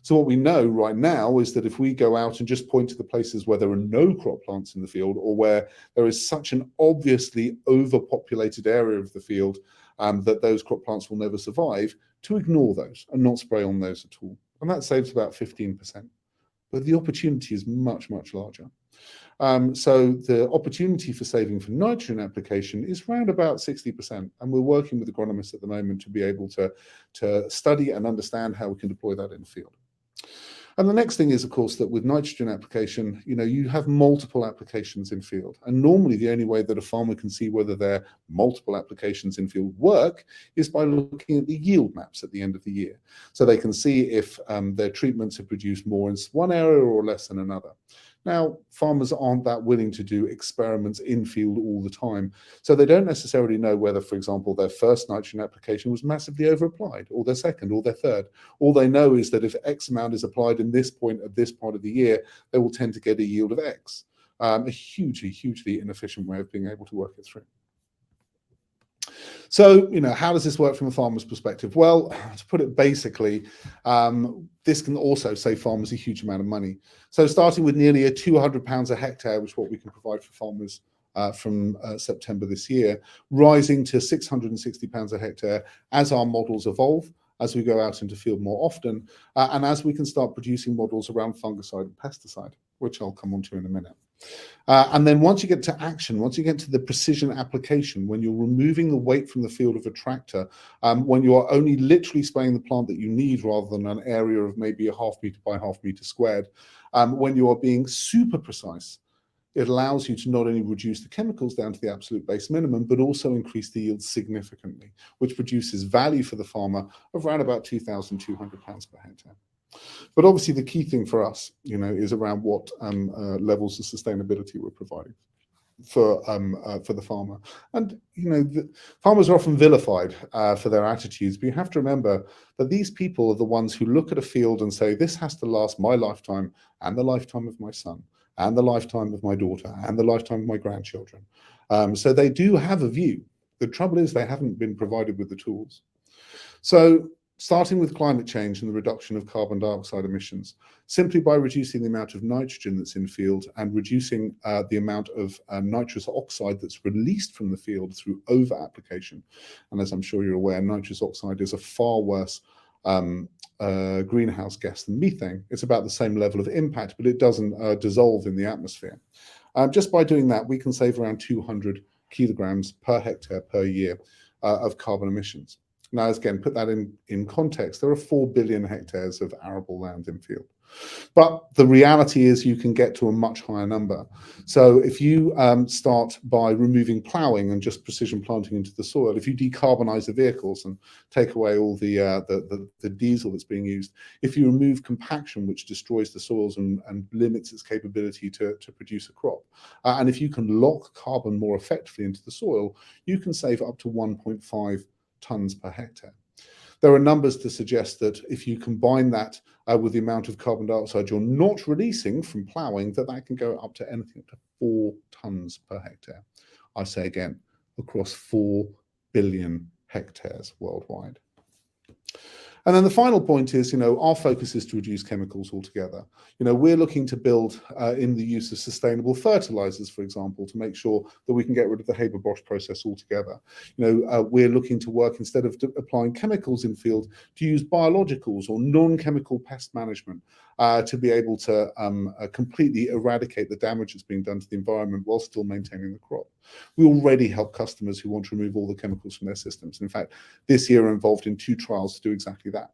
So what we know right now is that if we go out and just point to the places where there are no crop plants in the field, or where there is such an obviously overpopulated area of the field that those crop plants will never survive, to ignore those and not spray on those at all. And that saves about 15%. But the opportunity is much, much larger. So the opportunity for saving for nitrogen application is around about 60%. And we're working with agronomists at the moment to be able to study and understand how we can deploy that in the field. And the next thing is, of course, that with nitrogen application, you have multiple applications in field. And normally the only way that a farmer can see whether their multiple applications in field work is by looking at the yield maps at the end of the year. So they can see if their treatments have produced more in one area or less in another. Now, farmers aren't that willing to do experiments in field all the time. So they don't necessarily know whether, for example, their first nitrogen application was massively overapplied, or their second, or their third. All they know is that if X amount is applied in this point at this part of the year, they will tend to get a yield of X. A hugely, hugely inefficient way of being able to work it through. So, how does this work from a farmer's perspective? Well, to put it basically, this can also save farmers a huge amount of money. So starting with nearly £200 a hectare, which is what we can provide for farmers from September this year, rising to £660 a hectare as our models evolve, as we go out into field more often, and as we can start producing models around fungicide and pesticide, which I'll come on to in a minute. And then once you get to action, once you get to the precision application, when you're removing the weight from the field of a tractor, when you are only literally spraying the plant that you need rather than an area of maybe a ½ meter by ½ meter squared, when you are being super precise, it allows you to not only reduce the chemicals down to the absolute base minimum, but also increase the yield significantly, which produces value for the farmer of around about £2,200 per hectare. But obviously the key thing for us, is around what levels of sustainability we're providing for the farmer. And the farmers are often vilified for their attitudes, but you have to remember that these people are the ones who look at a field and say, this has to last my lifetime and the lifetime of my son and the lifetime of my daughter and the lifetime of my grandchildren. So they do have a view. The trouble is they haven't been provided with the tools. So starting with climate change and the reduction of carbon dioxide emissions, simply by reducing the amount of nitrogen that's in field and reducing the amount of nitrous oxide that's released from the field through over-application. And as I'm sure you're aware, nitrous oxide is a far worse greenhouse gas than methane. It's about the same level of impact, but it doesn't dissolve in the atmosphere. Just by doing that, we can save around 200 kilograms per hectare per year of carbon emissions. Now, again, put that in context, there are 4 billion hectares of arable land in field. But the reality is you can get to a much higher number. So if you start by removing ploughing and just precision planting into the soil, if you decarbonize the vehicles and take away all the diesel that's being used, if you remove compaction, which destroys the soils and limits its capability to produce a crop, and if you can lock carbon more effectively into the soil, you can save up to 1.5 tons per hectare. There are numbers to suggest that if you combine that with the amount of carbon dioxide you're not releasing from ploughing, that can go up to anything up to 4 tons per hectare. I say again, across 4 billion hectares worldwide. And then the final point is, our focus is to reduce chemicals altogether. We're looking to build in the use of sustainable fertilizers, for example, to make sure that we can get rid of the Haber-Bosch process altogether. We're looking to work, instead of applying chemicals in field, to use biologicals or non-chemical pest management. to be able to completely eradicate the damage that's being done to the environment while still maintaining the crop. We already help customers who want to remove all the chemicals from their systems. In fact, this year are involved in 2 trials to do exactly that.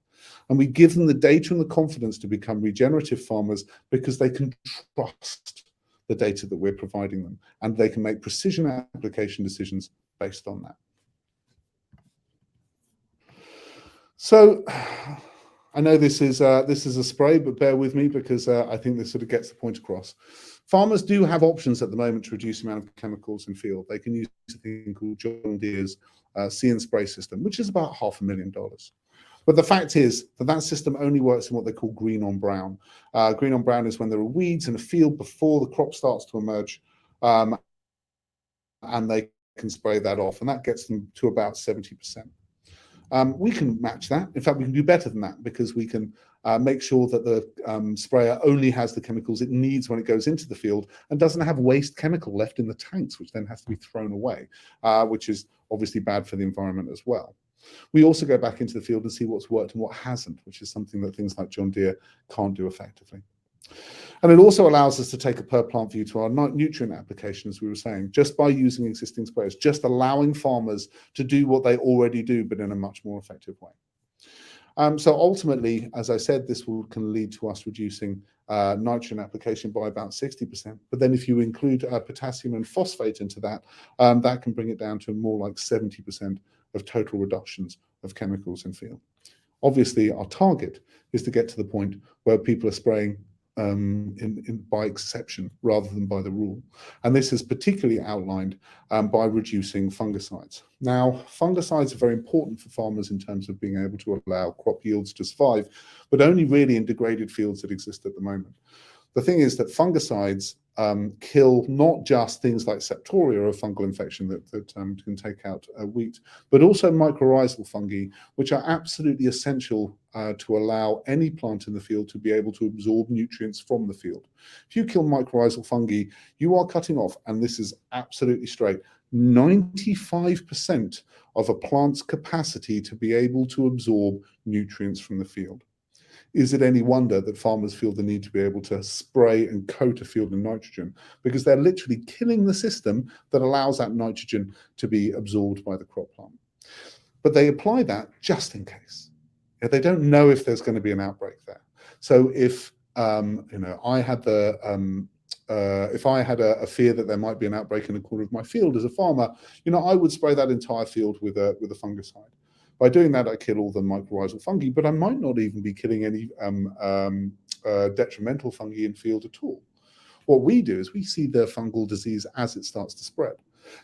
And we give them the data and the confidence to become regenerative farmers because they can trust the data that we're providing them, and they can make precision application decisions based on that. So I know this is a spray, but bear with me because I think this sort of gets the point across. Farmers do have options at the moment to reduce the amount of chemicals in field. They can use a thing called John Deere's See and Spray system, which is about $500,000. But the fact is that that system only works in what they call green on brown. Green on brown is when there are weeds in a field before the crop starts to emerge, and they can spray that off, and that gets them to about 70%. We can match that. In fact, we can do better than that because we can make sure that the sprayer only has the chemicals it needs when it goes into the field and doesn't have waste chemical left in the tanks, which then has to be thrown away, which is obviously bad for the environment as well. We also go back into the field and see what's worked and what hasn't, which is something that things like John Deere can't do effectively. And it also allows us to take a per plant view to our nutrient application, as we were saying, just by using existing sprayers, just allowing farmers to do what they already do, but in a much more effective way. So ultimately, as I said, this can lead to us reducing nitrogen application by about 60%. But then if you include potassium and phosphate into that, that can bring it down to more like 70% of total reductions of chemicals in field. Obviously, our target is to get to the point where people are spraying by exception rather than by the rule. And this is particularly outlined by reducing fungicides. Now, fungicides are very important for farmers in terms of being able to allow crop yields to survive, but only really in degraded fields that exist at the moment. The thing is that fungicides kill not just things like septoria, a fungal infection that can take out wheat, but also mycorrhizal fungi, which are absolutely essential to allow any plant in the field to be able to absorb nutrients from the field. If you kill mycorrhizal fungi, you are cutting off, and this is absolutely straight, 95% of a plant's capacity to be able to absorb nutrients from the field. Is it any wonder that farmers feel the need to be able to spray and coat a field in nitrogen? Because they're literally killing the system that allows that nitrogen to be absorbed by the crop plant. But they apply that just in case. They don't know if there's going to be an outbreak there. So if I had a fear that there might be an outbreak in a corner of my field as a farmer, I would spray that entire field with a fungicide. By doing that, I kill all the mycorrhizal fungi, but I might not even be killing any detrimental fungi in field at all. What we do is we see the fungal disease as it starts to spread.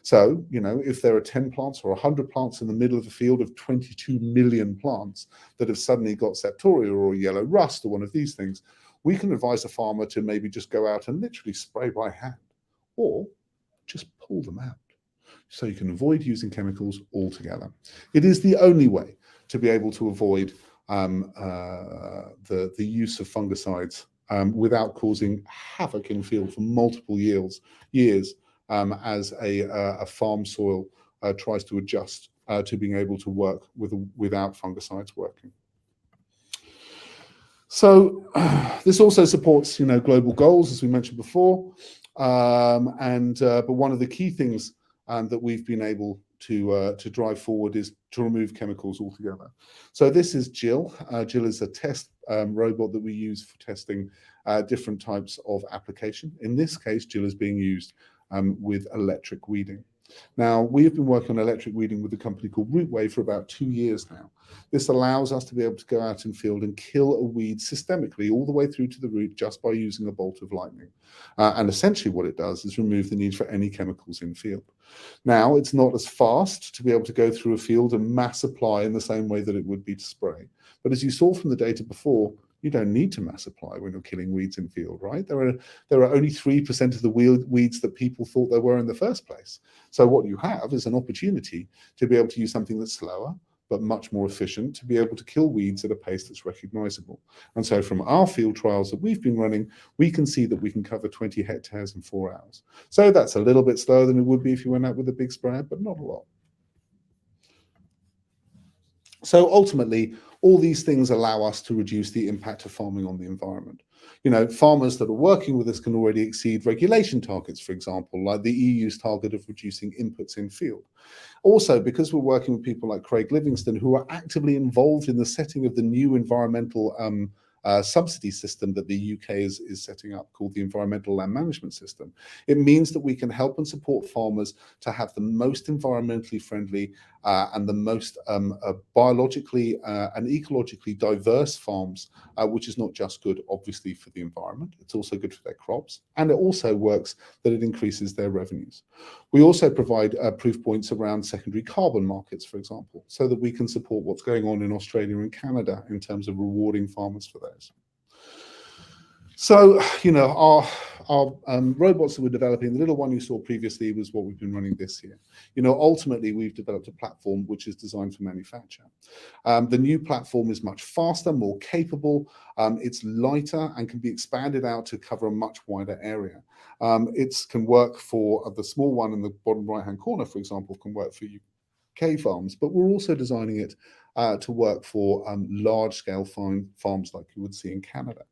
So, if there are 10 plants or 100 plants in the middle of a field of 22 million plants that have suddenly got septoria or yellow rust or one of these things, we can advise a farmer to maybe just go out and literally spray by hand or just pull them out. So you can avoid using chemicals altogether. It is the only way to be able to avoid the use of fungicides without causing havoc in field for multiple years as a farm soil tries to adjust to being able to work without fungicides working. So this also supports global goals, as we mentioned before, but one of the key things that we've been able to drive forward is to remove chemicals altogether. So this is Jill. Jill is a test robot that we use for testing different types of application. In this case, Jill is being used with electric weeding. Now, we have been working on electric weeding with a company called Rootway for about 2 years now. This allows us to be able to go out in field and kill a weed systemically all the way through to the root just by using a bolt of lightning. And essentially what it does is remove the need for any chemicals in field. Now, it's not as fast to be able to go through a field and mass apply in the same way that it would be to spray. But as you saw from the data before, you don't need to mass apply when you're killing weeds in field, right? There are only 3% of the weeds that people thought there were in the first place. So what you have is an opportunity to be able to use something that's slower, but much more efficient, to be able to kill weeds at a pace that's recognizable. And so from our field trials that we've been running, we can see that we can cover 20 hectares in 4 hours. So that's a little bit slower than it would be if you went out with a big sprayer, but not a lot. So ultimately, all these things allow us to reduce the impact of farming on the environment. You know, farmers that are working with us can already exceed regulation targets, for example, like the EU's target of reducing inputs in field. Also, because we're working with people like Craig Livingston, who are actively involved in the setting of the new environmental subsidy system that the UK is setting up, called the Environmental Land Management System. It means that we can help and support farmers to have the most environmentally friendly and the most biologically and ecologically diverse farms, which is not just good, obviously, for the environment, it's also good for their crops, and it also works that it increases their revenues. We also provide proof points around secondary carbon markets, for example, so that we can support what's going on in Australia and Canada in terms of rewarding farmers for those. So, you know, our robots that we're developing, the little one you saw previously was what we've been running this year. You know, ultimately, we've developed a platform which is designed for manufacture. The new platform is much faster, more capable, it's lighter and can be expanded out to cover a much wider area. It can work for the small one in the bottom right-hand corner, for example, can work for UK farms, but we're also designing it to work for large-scale farms like you would see in Canada.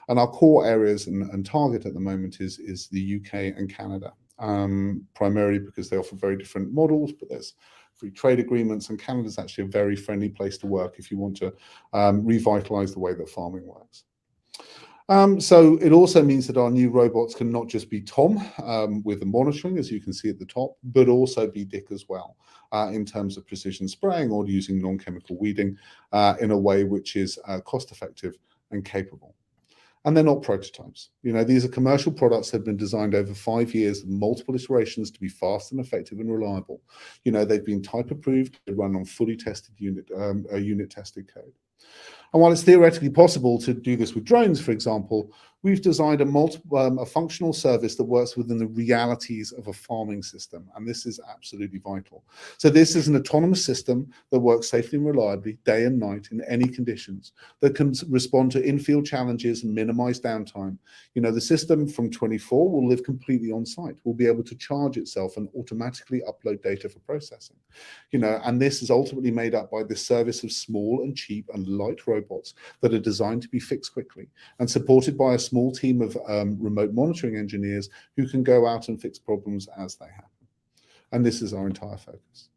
And our core areas and target at the moment is the UK and Canada, primarily because they offer very different models, but there's free trade agreements, and Canada's actually a very friendly place to work if you want to revitalize the way that farming works. So it also means that our new robots can not just be Tom with the monitoring, as you can see at the top, but also be Dick as well, in terms of precision spraying or using non-chemical weeding in a way which is cost-effective and capable. And they're not prototypes. You know, these are commercial products that have been designed over 5 years, multiple iterations to be fast and effective and reliable. You know, they've been type approved, they run on fully tested unit tested code. And while it's theoretically possible to do this with drones, for example, we've designed a functional service that works within the realities of a farming system, and this is absolutely vital. So this is an autonomous system that works safely and reliably day and night in any conditions, that can respond to in-field challenges and minimize downtime. You know, the system from 24 will live completely on site, will be able to charge itself and automatically upload data for processing. You know, and this is ultimately made up by this service of small and cheap and light robots that are designed to be fixed quickly and supported by a small team of remote monitoring engineers who can go out and fix problems as they happen. And this is our entire focus.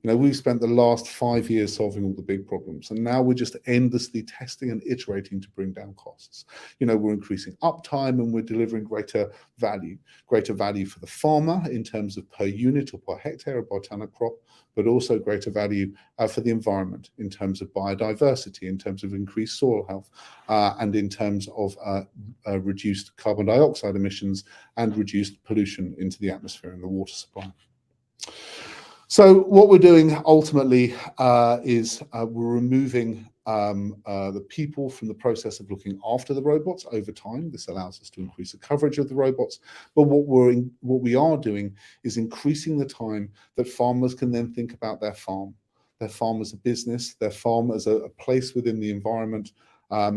You know, we've spent the last 5 years solving all the big problems, and now we're just endlessly testing and iterating to bring down costs. You know, we're increasing uptime and we're delivering greater value for the farmer in terms of per unit or per hectare or per ton of crop, but also greater value for the environment in terms of biodiversity, in terms of increased soil health, and in terms of reduced carbon dioxide emissions and reduced pollution into the atmosphere and the water supply. So what we're doing ultimately is we're removing the people from the process of looking after the robots over time. This allows us to increase the coverage of the robots. But what we are doing is increasing the time that farmers can then think about their farm as a business, their farm as a place within the environment,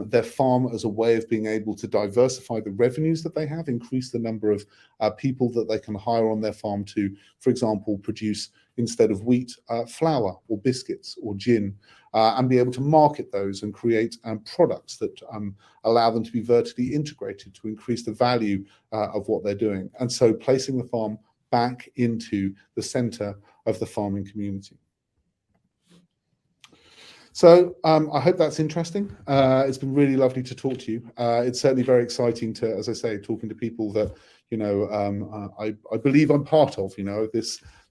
their farm as a way of being able to diversify the revenues that they have, increase the number of people that they can hire on their farm to, for example, produce, instead of wheat, flour or biscuits or gin, and be able to market those and create products that allow them to be vertically integrated to increase the value of what they're doing. And so placing the farm back into the center of the farming community. So I hope that's interesting. It's been really lovely to talk to you. It's certainly very exciting to, as I say, talking to people that, you know, I believe I'm part of, you know,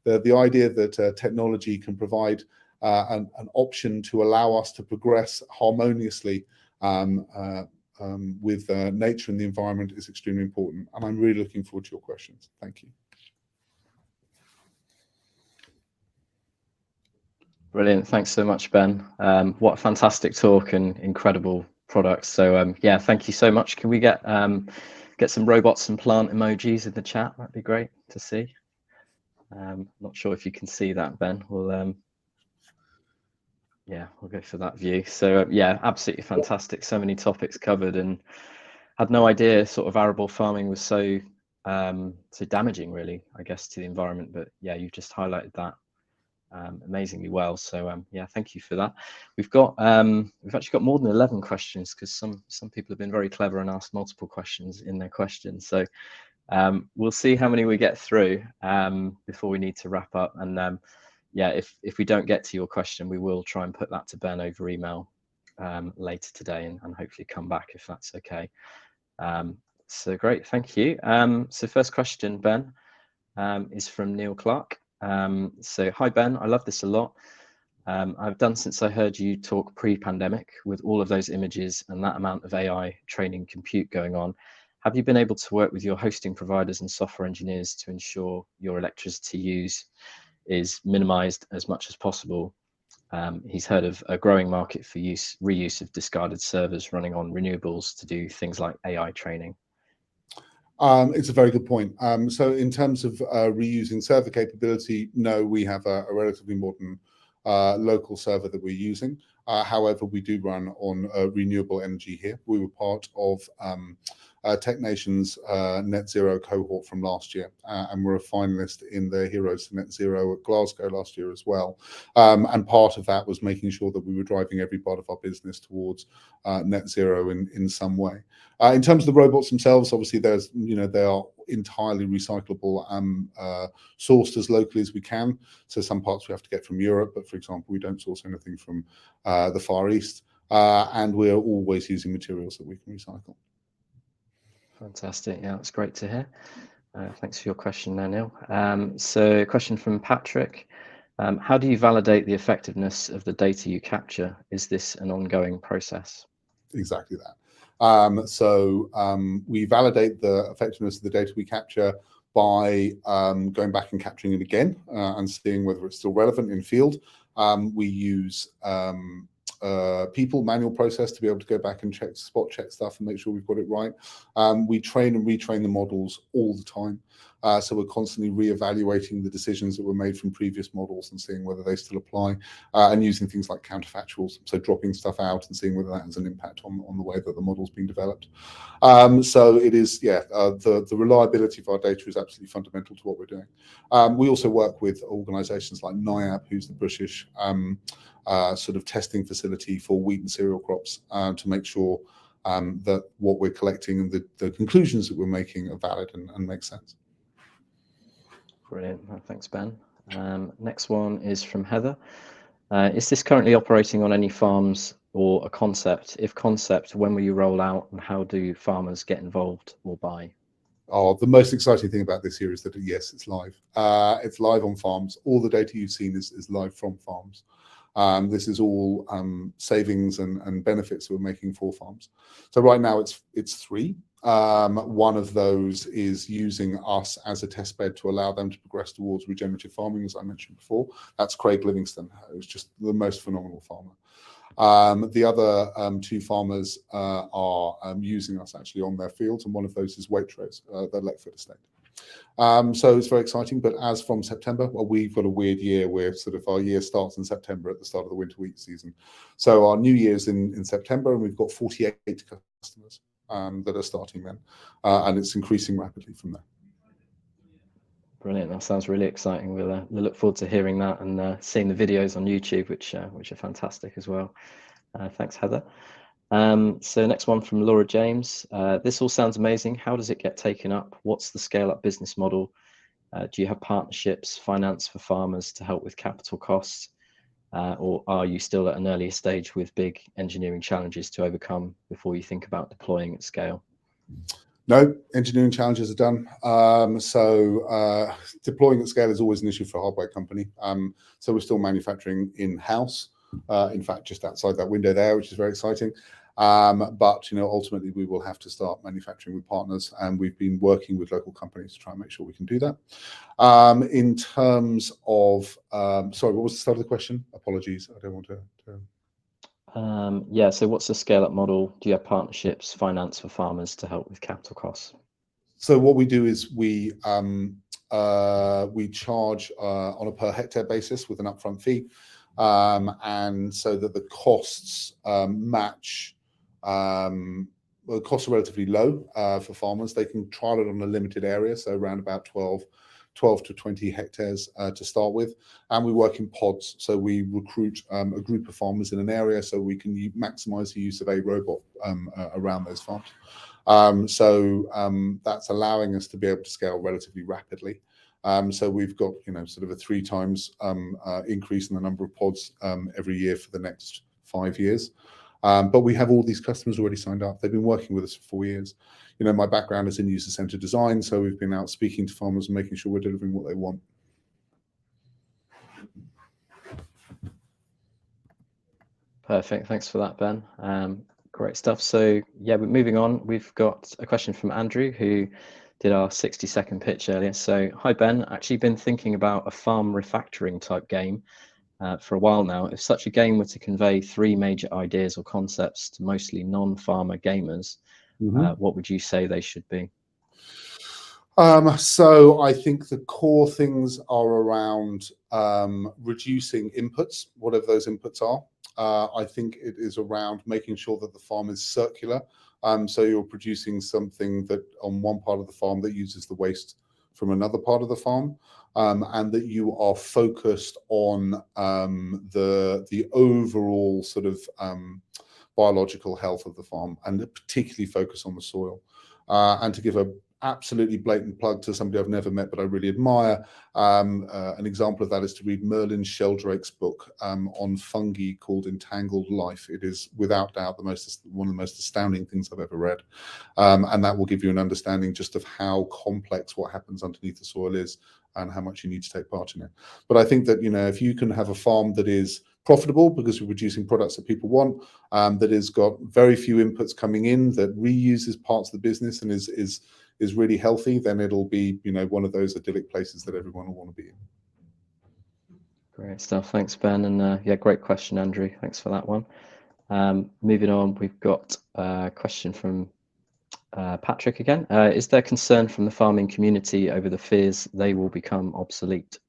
the idea that technology can provide an option to allow us to progress harmoniously with nature and the environment is extremely important. And I'm really looking forward to your questions. Thank you. Brilliant. Thanks so much, Ben. What a fantastic talk and incredible products. So yeah, thank you so much. Can we get some robots and plant emojis in the chat? That'd be great to see. Not sure if you can see that, Ben. We'll yeah, we'll go for that view. So yeah, absolutely fantastic. So many topics covered, and had no idea sort of arable farming was so damaging, really, I guess, to the environment. But yeah, you've just highlighted that amazingly well. So yeah, thank you for that. We've actually got more than 11 questions, because some people have been very clever and asked multiple questions in their questions. So we'll see how many we get through before we need to wrap up. And yeah, if we don't get to your question, we will try and put that to Ben over email later today, and hopefully come back if that's okay. So great, thank you. So first question, Ben, is from Neil Clark. So hi Ben, I love this a lot. I've done since I heard you talk pre-pandemic, with all of those images and that amount of AI training compute going on. Have you been able to work with your hosting providers and software engineers to ensure your electricity use is minimized as much as possible? He's heard of a growing market for reuse of discarded servers running on renewables to do things like AI training. It's a very good point. So in terms of reusing server capability, no, we have a relatively modern local server that we're using. However, we do run on renewable energy here. We were part of Tech Nation's net zero cohort from last year, and we're a finalist in the Heroes to Net Zero at Glasgow last year as well. And part of that was making sure that we were driving every part of our business towards net zero in some way. In terms of the robots themselves, obviously they are entirely recyclable, sourced as locally as we can. So some parts we have to get from Europe, but for example, we don't source anything from the Far East, and we're always using materials that we can recycle. Fantastic. Yeah, that's great to hear. Thanks for your question there, Neil. So a question from Patrick. How do you validate the effectiveness of the data you capture? Is this an ongoing process? Exactly that. We validate the effectiveness of the data we capture by going back and capturing it again and seeing whether it's still relevant in field. We use manual process to be able to go back and spot check stuff and make sure we've got it right. We train and retrain the models all the time. So we're constantly re-evaluating the decisions that were made from previous models and seeing whether they still apply, and using things like counterfactuals, so dropping stuff out and seeing whether that has an impact on the way that the model's being developed. So it is, the reliability of our data is absolutely fundamental to what we're doing. We also work with organisations like NIAB, who's the British sort of testing facility for wheat and cereal crops, to make sure that what we're collecting and the conclusions that we're making are valid and make sense. Brilliant. Thanks, Ben. Next one is from Heather. Is this currently operating on any farms or a concept? If concept, when will you roll out, and how do farmers get involved or buy? Oh, the most exciting thing about this here is that, yes, it's live. It's live on farms. All the data you've seen is live from farms. This is all savings and benefits we're making for farms. So right now it's 3. One of those is using us as a test bed to allow them to progress towards regenerative farming, as I mentioned before. That's Craig Livingston, who's just the most phenomenal farmer. The other 2 farmers are using us actually on their fields, and one of those is Waitrose, the Leckford estate. So it's very exciting, but as from September, well, we've got a weird year where sort of our year starts in September at the start of the winter wheat season. So our new year's in September, and we've got 48 customers that are starting then, and it's increasing rapidly from there. Brilliant. That sounds really exciting. We'll look forward to hearing that and seeing the videos on YouTube, which are fantastic as well. Thanks, Heather. So next one from Laura James. This all sounds amazing. How does it get taken up? What's the scale-up business model? Do you have partnerships, finance for farmers to help with capital costs? Or are you still at an earlier stage with big engineering challenges to overcome before you think about deploying at scale? No, engineering challenges are done. Deploying at scale is always an issue for a hardware company. So we're still manufacturing in-house, in fact, just outside that window there, which is very exciting. But ultimately we will have to start manufacturing with partners, and we've been working with local companies to try and make sure we can do that. In terms of, sorry, what was the start of the question? Apologies, I don't want to. Yeah, so what's the scale-up model? Do you have partnerships, finance for farmers to help with capital costs? So what we do is we charge on a per hectare basis with an upfront fee, and so that the costs match. The costs are relatively low for farmers. They can trial it on a limited area, so around about 12 12 to 20 hectares to start with, and we work in pods. So we recruit a group of farmers in an area so we can maximize the use of a robot around those farms. That's allowing us to be able to scale relatively rapidly. So we've got, sort of a 3 times increase in the number of pods every year for the next 5 years. But we have all these customers already signed up. They've been working with us for 4 years. My background is in user-centered design, so we've been out speaking to farmers and making sure we're delivering what they want. Perfect. Thanks for that, Ben. Great stuff. So yeah, we're moving on. We've got a question from Andrew, who did our 60-second pitch earlier. So, hi Ben, actually been thinking about a farm refactoring type game for a while now. If such a game were to convey 3 major ideas or concepts to mostly non-farmer gamers, what would you say they should be? So I think the core things are around reducing inputs, whatever those inputs are. I think it is around making sure that the farm is circular. So you're producing something that on one part of the farm that uses the waste from another part of the farm, and that you are focused on the overall sort of biological health of the farm, and particularly focus on the soil. And to give a absolutely blatant plug to somebody I've never met but I really admire, an example of that is to read Merlin Sheldrake's book on fungi called Entangled Life. It is without doubt one of the most astounding things I've ever read, and that will give you an understanding just of how complex what happens underneath the soil is and how much you need to take part in it. But I think that if you can have a farm that is profitable because we're producing products that people want, that has got very few inputs coming in, that reuses parts of the business and is really healthy, then it'll be one of those idyllic places that everyone will want to be in. Great stuff. Thanks, Ben. And yeah, great question, Andrew. Thanks for that one. Moving on, we've got a question from Patrick again. Is there concern from the farming community over the fears they will become obsolete?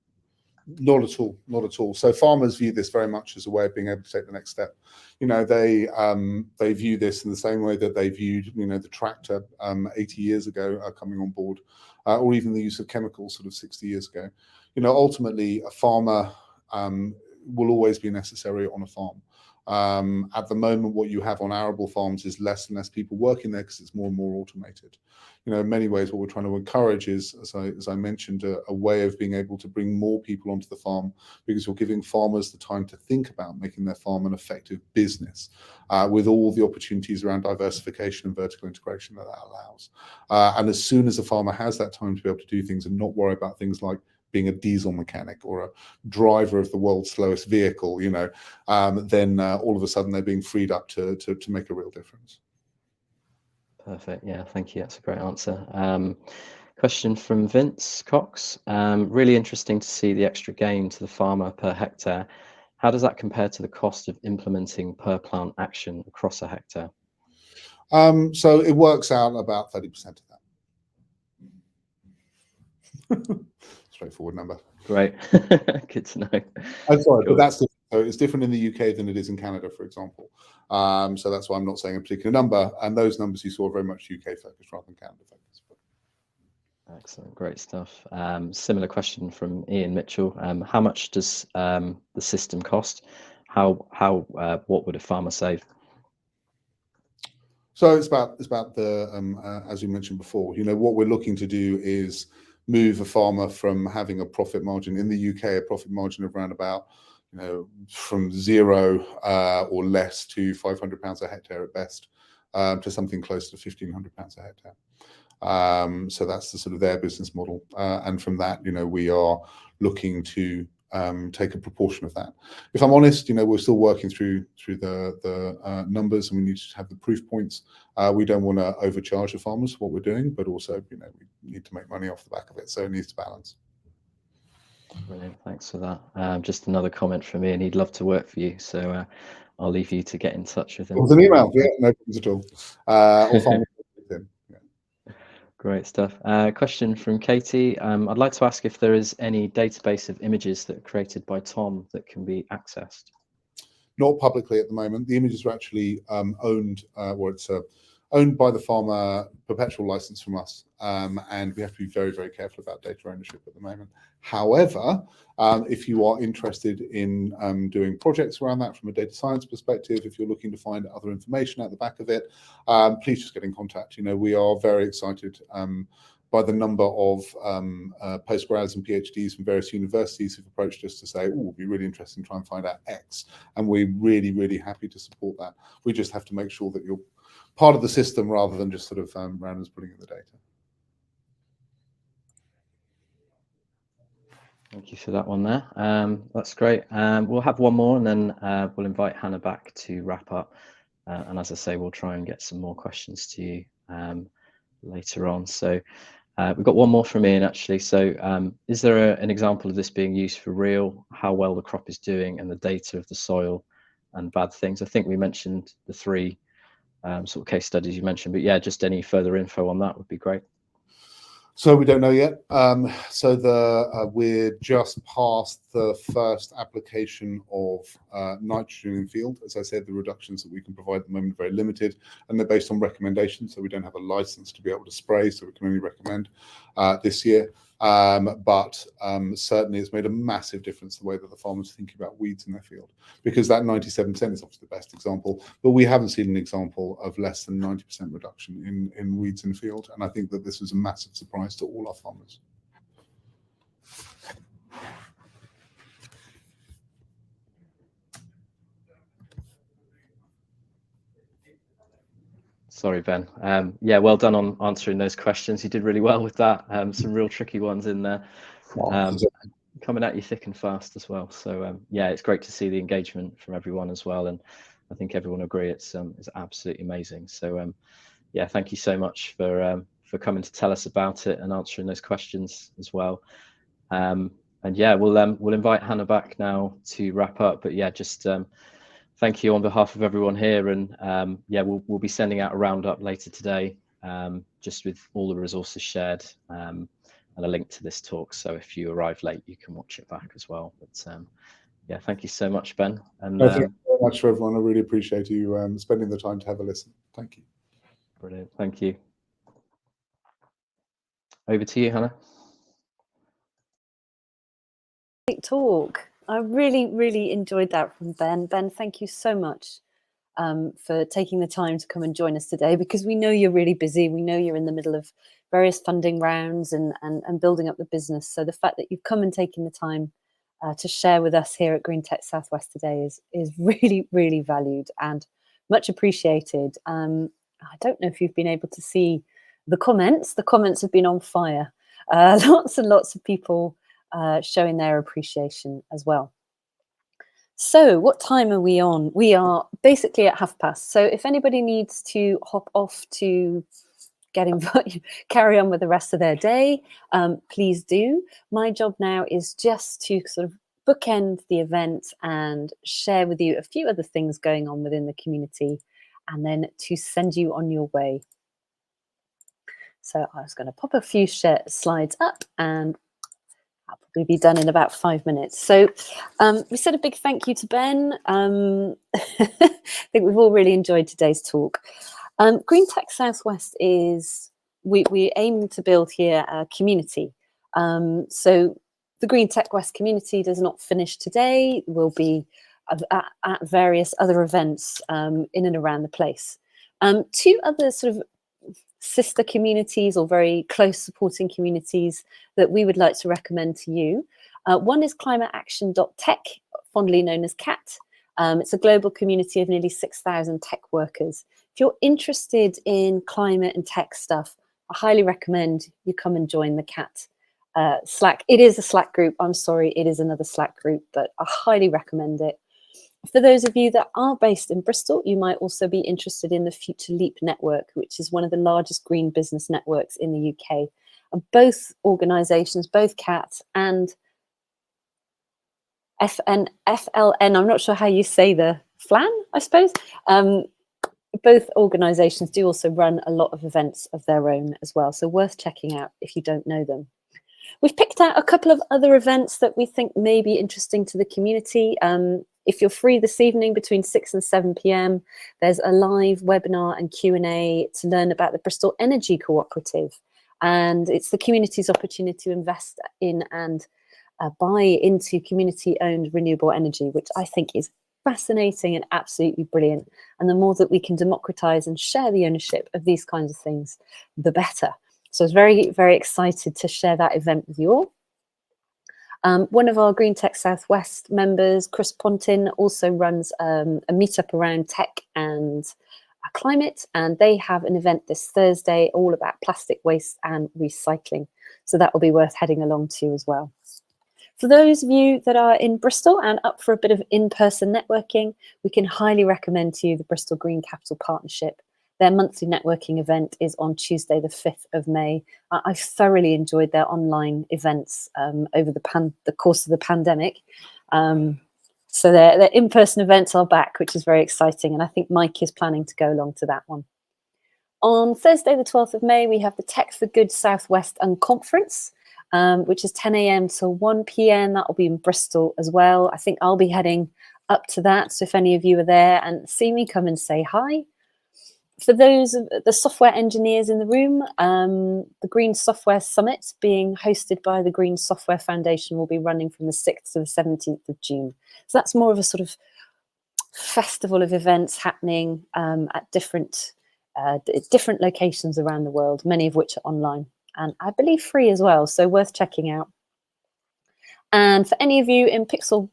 Not at all, not at all. So farmers view this very much as a way of being able to take the next step. They view this in the same way that they viewed, the tractor 80 years ago coming on board, or even the use of chemicals sort of 60 years ago. Ultimately, a farmer will always be necessary on a farm. At the moment, what you have on arable farms is less and less people working there because it's more and more automated. In many ways, what we're trying to encourage is, as I mentioned, a way of being able to bring more people onto the farm, because we're giving farmers the time to think about making their farm an effective business, with all the opportunities around diversification and vertical integration that allows. And as soon as a farmer has that time to be able to do things and not worry about things like being a diesel mechanic or a driver of the world's slowest vehicle, then all of a sudden they're being freed up to make a real difference. Perfect. Yeah, thank you. That's a great answer. Question from Vince Cox. Really interesting to see the extra gain to the farmer per hectare. How does that compare to the cost of implementing per plant action across a hectare? So it works out about 30% of that. Straightforward number. Great. Good to know. I'm sorry, Cool. but that's it's different in the UK than it is in Canada, for example. So that's why I'm not saying a particular number. And those numbers you saw are very much UK focused rather than Canada focused. Excellent, great stuff. Similar question from Ian Mitchell. How much does the system cost? What would a farmer save? So it's about the as you mentioned before. What we're looking to do is move a farmer from having a profit margin in the UK, a profit margin of around about from 0 or less to £500 a hectare at best, to something close to £1,500 a hectare. So that's the sort of their business model, and from that, we are looking to take a proportion of that. If I'm honest, we're still working through the numbers, and we need to have the proof points. We don't want to overcharge the farmers for what we're doing, but also, we need to make money off the back of it, so it needs to balance. Brilliant, thanks for that. Just another comment from Ian. He'd love to work for you, so I'll leave you to get in touch with him. It was an email, yeah, no problems at all. Or farmers with him. Yeah. Great stuff. Question from Katie. I'd like to ask if there is any database of images that are created by Tom that can be accessed. Not publicly at the moment. The images are actually owned, or it's owned by the farmer, perpetual license from us, and we have to be very, very careful about data ownership at the moment. However, if you are interested in doing projects around that from a data science perspective, if you're looking to find other information at the back of it, please just get in contact. We are very excited by the number of postgrads and PhDs from various universities who've approached us to say, oh, it'd be really interesting to try and find out X. And we're really, really happy to support that. We just have to make sure that you're part of the system rather than just sort of randoms putting in the data. Thank you for that one there. That's great. We'll have one more and then we'll invite Hannah back to wrap up. And as I say, we'll try and get some more questions to you later on. So we've got one more from Ian actually. So is there an example of this being used for real, how well the crop is doing and the data of the soil and bad things? I think we mentioned the three sort of case studies you mentioned, but yeah, just any further info on that would be great. So we don't know yet. We're just past the first application of nitrogen in field. As I said, the reductions that we can provide at the moment are very limited, and they're based on recommendations. So we don't have a license to be able to spray, so we can only recommend this year. But certainly it's made a massive difference the way that the farmers are thinking about weeds in their field, because that 97% is obviously the best example, but we haven't seen an example of less than 90% reduction in weeds in field. And I think that this was a massive surprise to all our farmers. Sorry, Ben. Yeah, well done on answering those questions. You did really well with that. Some real tricky ones in there. Coming at you thick and fast as well. So yeah, it's great to see the engagement from everyone as well. And I think everyone agree it's absolutely amazing. So yeah, thank you so much for coming to tell us about it and answering those questions as well. And yeah, we'll invite Hannah back now to wrap up. But yeah, just thank you on behalf of everyone here, and yeah, we'll be sending out a roundup later today, just with all the resources shared and a link to this talk. So if you arrive late, you can watch it back as well. But yeah, thank you so much, Ben. And thank you very much for everyone. I really appreciate you spending the time to have a listen. Thank you. Brilliant. Thank you. Over to you, Hannah. Great talk. I really, really enjoyed that from Ben. Ben, thank you so much for taking the time to come and join us today, because we know you're really busy. We know you're in the middle of various funding rounds and building up the business. So the fact that you've come and taken the time to share with us here at Green Tech Southwest today is really, really valued and much appreciated. I don't know if you've been able to see the comments. The comments have been on fire. Lots and lots of people showing their appreciation as well. So what time are we on? We are basically at past. So if anybody needs to hop off to get involved, carry on with the rest of their day, please do. My job now is just to sort of bookend the event and share with you a few other things going on within the community, and then to send you on your way. So I was going to pop a few slides up, and I'll probably be done in about 5 minutes. So we said a big thank you to Ben. I think we've all really enjoyed today's talk. Green Tech Southwest is, we aim to build here a community. So the Green Tech West community does not finish today. We'll be at various other events in and around the place. Two other sort of sister communities or very close supporting communities that we would like to recommend to you. One is climateaction.tech, fondly known as CAT. It's a global community of nearly 6,000 tech workers. If you're interested in climate and tech stuff, I highly recommend you come and join the CAT Slack. It is a Slack group. I'm sorry, it is another Slack group, but I highly recommend it. For those of you that are based in Bristol, you might also be interested in the Future Leap Network, which is one of the largest green business networks in the UK. And both organisations, both CAT and FLN, I'm not sure how you say the FLAN, I suppose. Both organisations do also run a lot of events of their own as well, so worth checking out if you don't know them. We've picked out a couple of other events that we think may be interesting to the community. If you're free this evening between 6 and 7 p.m, there's a live webinar and Q&A to learn about the Bristol Energy Cooperative. And it's the community's opportunity to invest in and buy into community-owned renewable energy, which I think is fascinating and absolutely brilliant. And the more that we can democratize and share the ownership of these kinds of things, the better. So I was very, very excited to share that event with you all. One of our Green Tech Southwest members, Chris Pontin, also runs a meetup around tech and climate, and they have an event this Thursday all about plastic waste and recycling. So that will be worth heading along to as well. For those of you that are in Bristol and up for a bit of in-person networking, we can highly recommend to you the Bristol Green Capital Partnership. Their monthly networking event is on Tuesday, the 5th of May. I've thoroughly enjoyed their online events over the course of the pandemic. So their in-person events are back, which is very exciting. And I think Mike is planning to go along to that one. On Thursday, the 12th of May, we have the Tech for Good Southwest Unconference, which is 10 a.m. to 1 p.m. That will be in Bristol as well. I think I'll be heading up to that. So if any of you are there and see me, come and say hi. For those of the software engineers in the room, the Green Software Summit being hosted by the Green Software Foundation will be running from the 6th to the 17th of June. So that's more of a sort of festival of events happening at different locations around the world, many of which are online and I believe free as well, so worth checking out. And for any of you in Bristol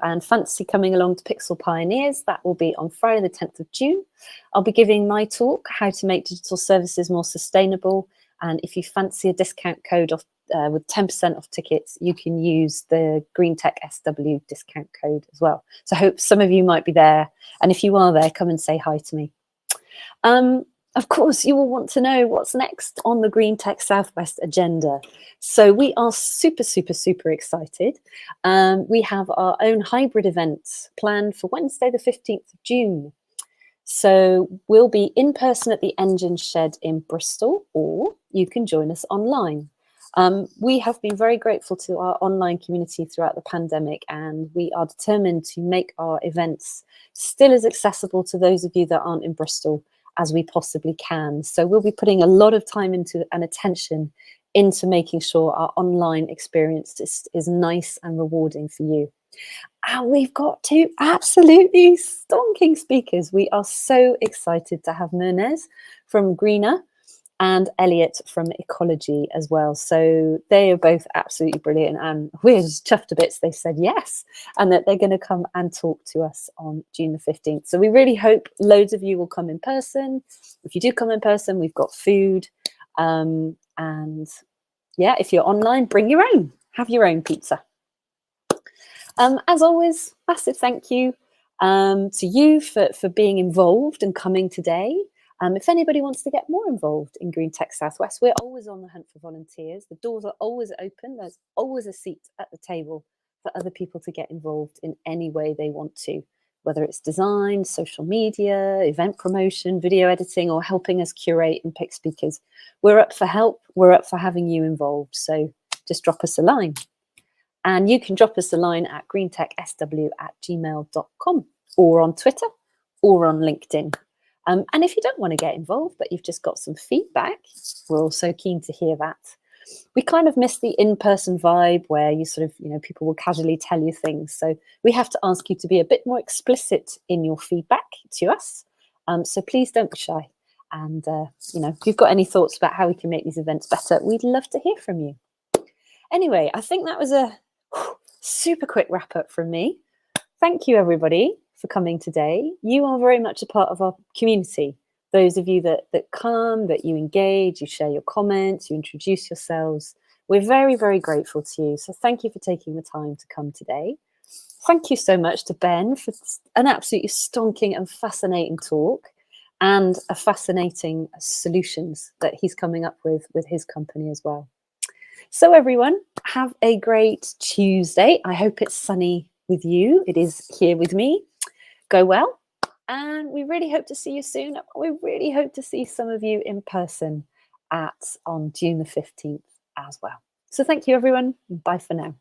and fancy coming along to Pixel Pioneers, that will be on Friday the 10th of June. I'll be giving my talk, How to Make Digital Services More Sustainable. And if you fancy a discount code off, with 10% off tickets, you can use the Green Tech SW discount code as well. So I hope some of you might be there. And if you are there, come and say hi to me. Of course, you will want to know what's next on the Green Tech Southwest agenda. So we are super, super, super excited. We have our own hybrid event planned for Wednesday, the 15th of June. So we'll be in person at the Engine Shed in Bristol, or you can join us online. We have been very grateful to our online community throughout the pandemic, and we are determined to make our events still as accessible to those of you that aren't in Bristol as we possibly can. So we'll be putting a lot of time into and attention into making sure our online experience is nice and rewarding for you. And we've got two absolutely stonking speakers. We are so excited to have Mernez from Greener and Elliot from Ecology as well. So they are both absolutely brilliant, and we're just chuffed to bits they said yes, and that they're going to come and talk to us on June the 15th. So we really hope loads of you will come in person. If you do come in person, we've got food. And yeah, if you're online, bring your own, have your own pizza. As always, massive thank you to you for being involved and coming today. If anybody wants to get more involved in Green Tech Southwest, we're always on the hunt for volunteers. The doors are always open. There's always a seat at the table for other people to get involved in any way they want to, whether it's design, social media, event promotion, video editing, or helping us curate and pick speakers. We're up for help. We're up for having you involved. So just drop us a line. And you can drop us a line at greentechsw@gmail.com, or on Twitter, or on LinkedIn. And if you don't want to get involved, but you've just got some feedback, we're also keen to hear that. We kind of miss the in-person vibe where you sort of, people will casually tell you things. So we have to ask you to be a bit more explicit in your feedback to us. So please don't be shy. And, if you've got any thoughts about how we can make these events better, we'd love to hear from you. Anyway, I think that was a super quick wrap up from me. Thank you, everybody, for coming today. You are very much a part of our community. Those of you that come, that you engage, you share your comments, you introduce yourselves. We're very, very grateful to you. So thank you for taking the time to come today. Thank you so much to Ben for an absolutely stonking and fascinating talk, and a fascinating solutions that he's coming up with his company as well. So everyone, have a great Tuesday. I hope it's sunny with you. It is here with me. Go well. And we really hope to see you soon. We really hope to see some of you in person on June the 15th as well. So thank you, everyone. Bye for now.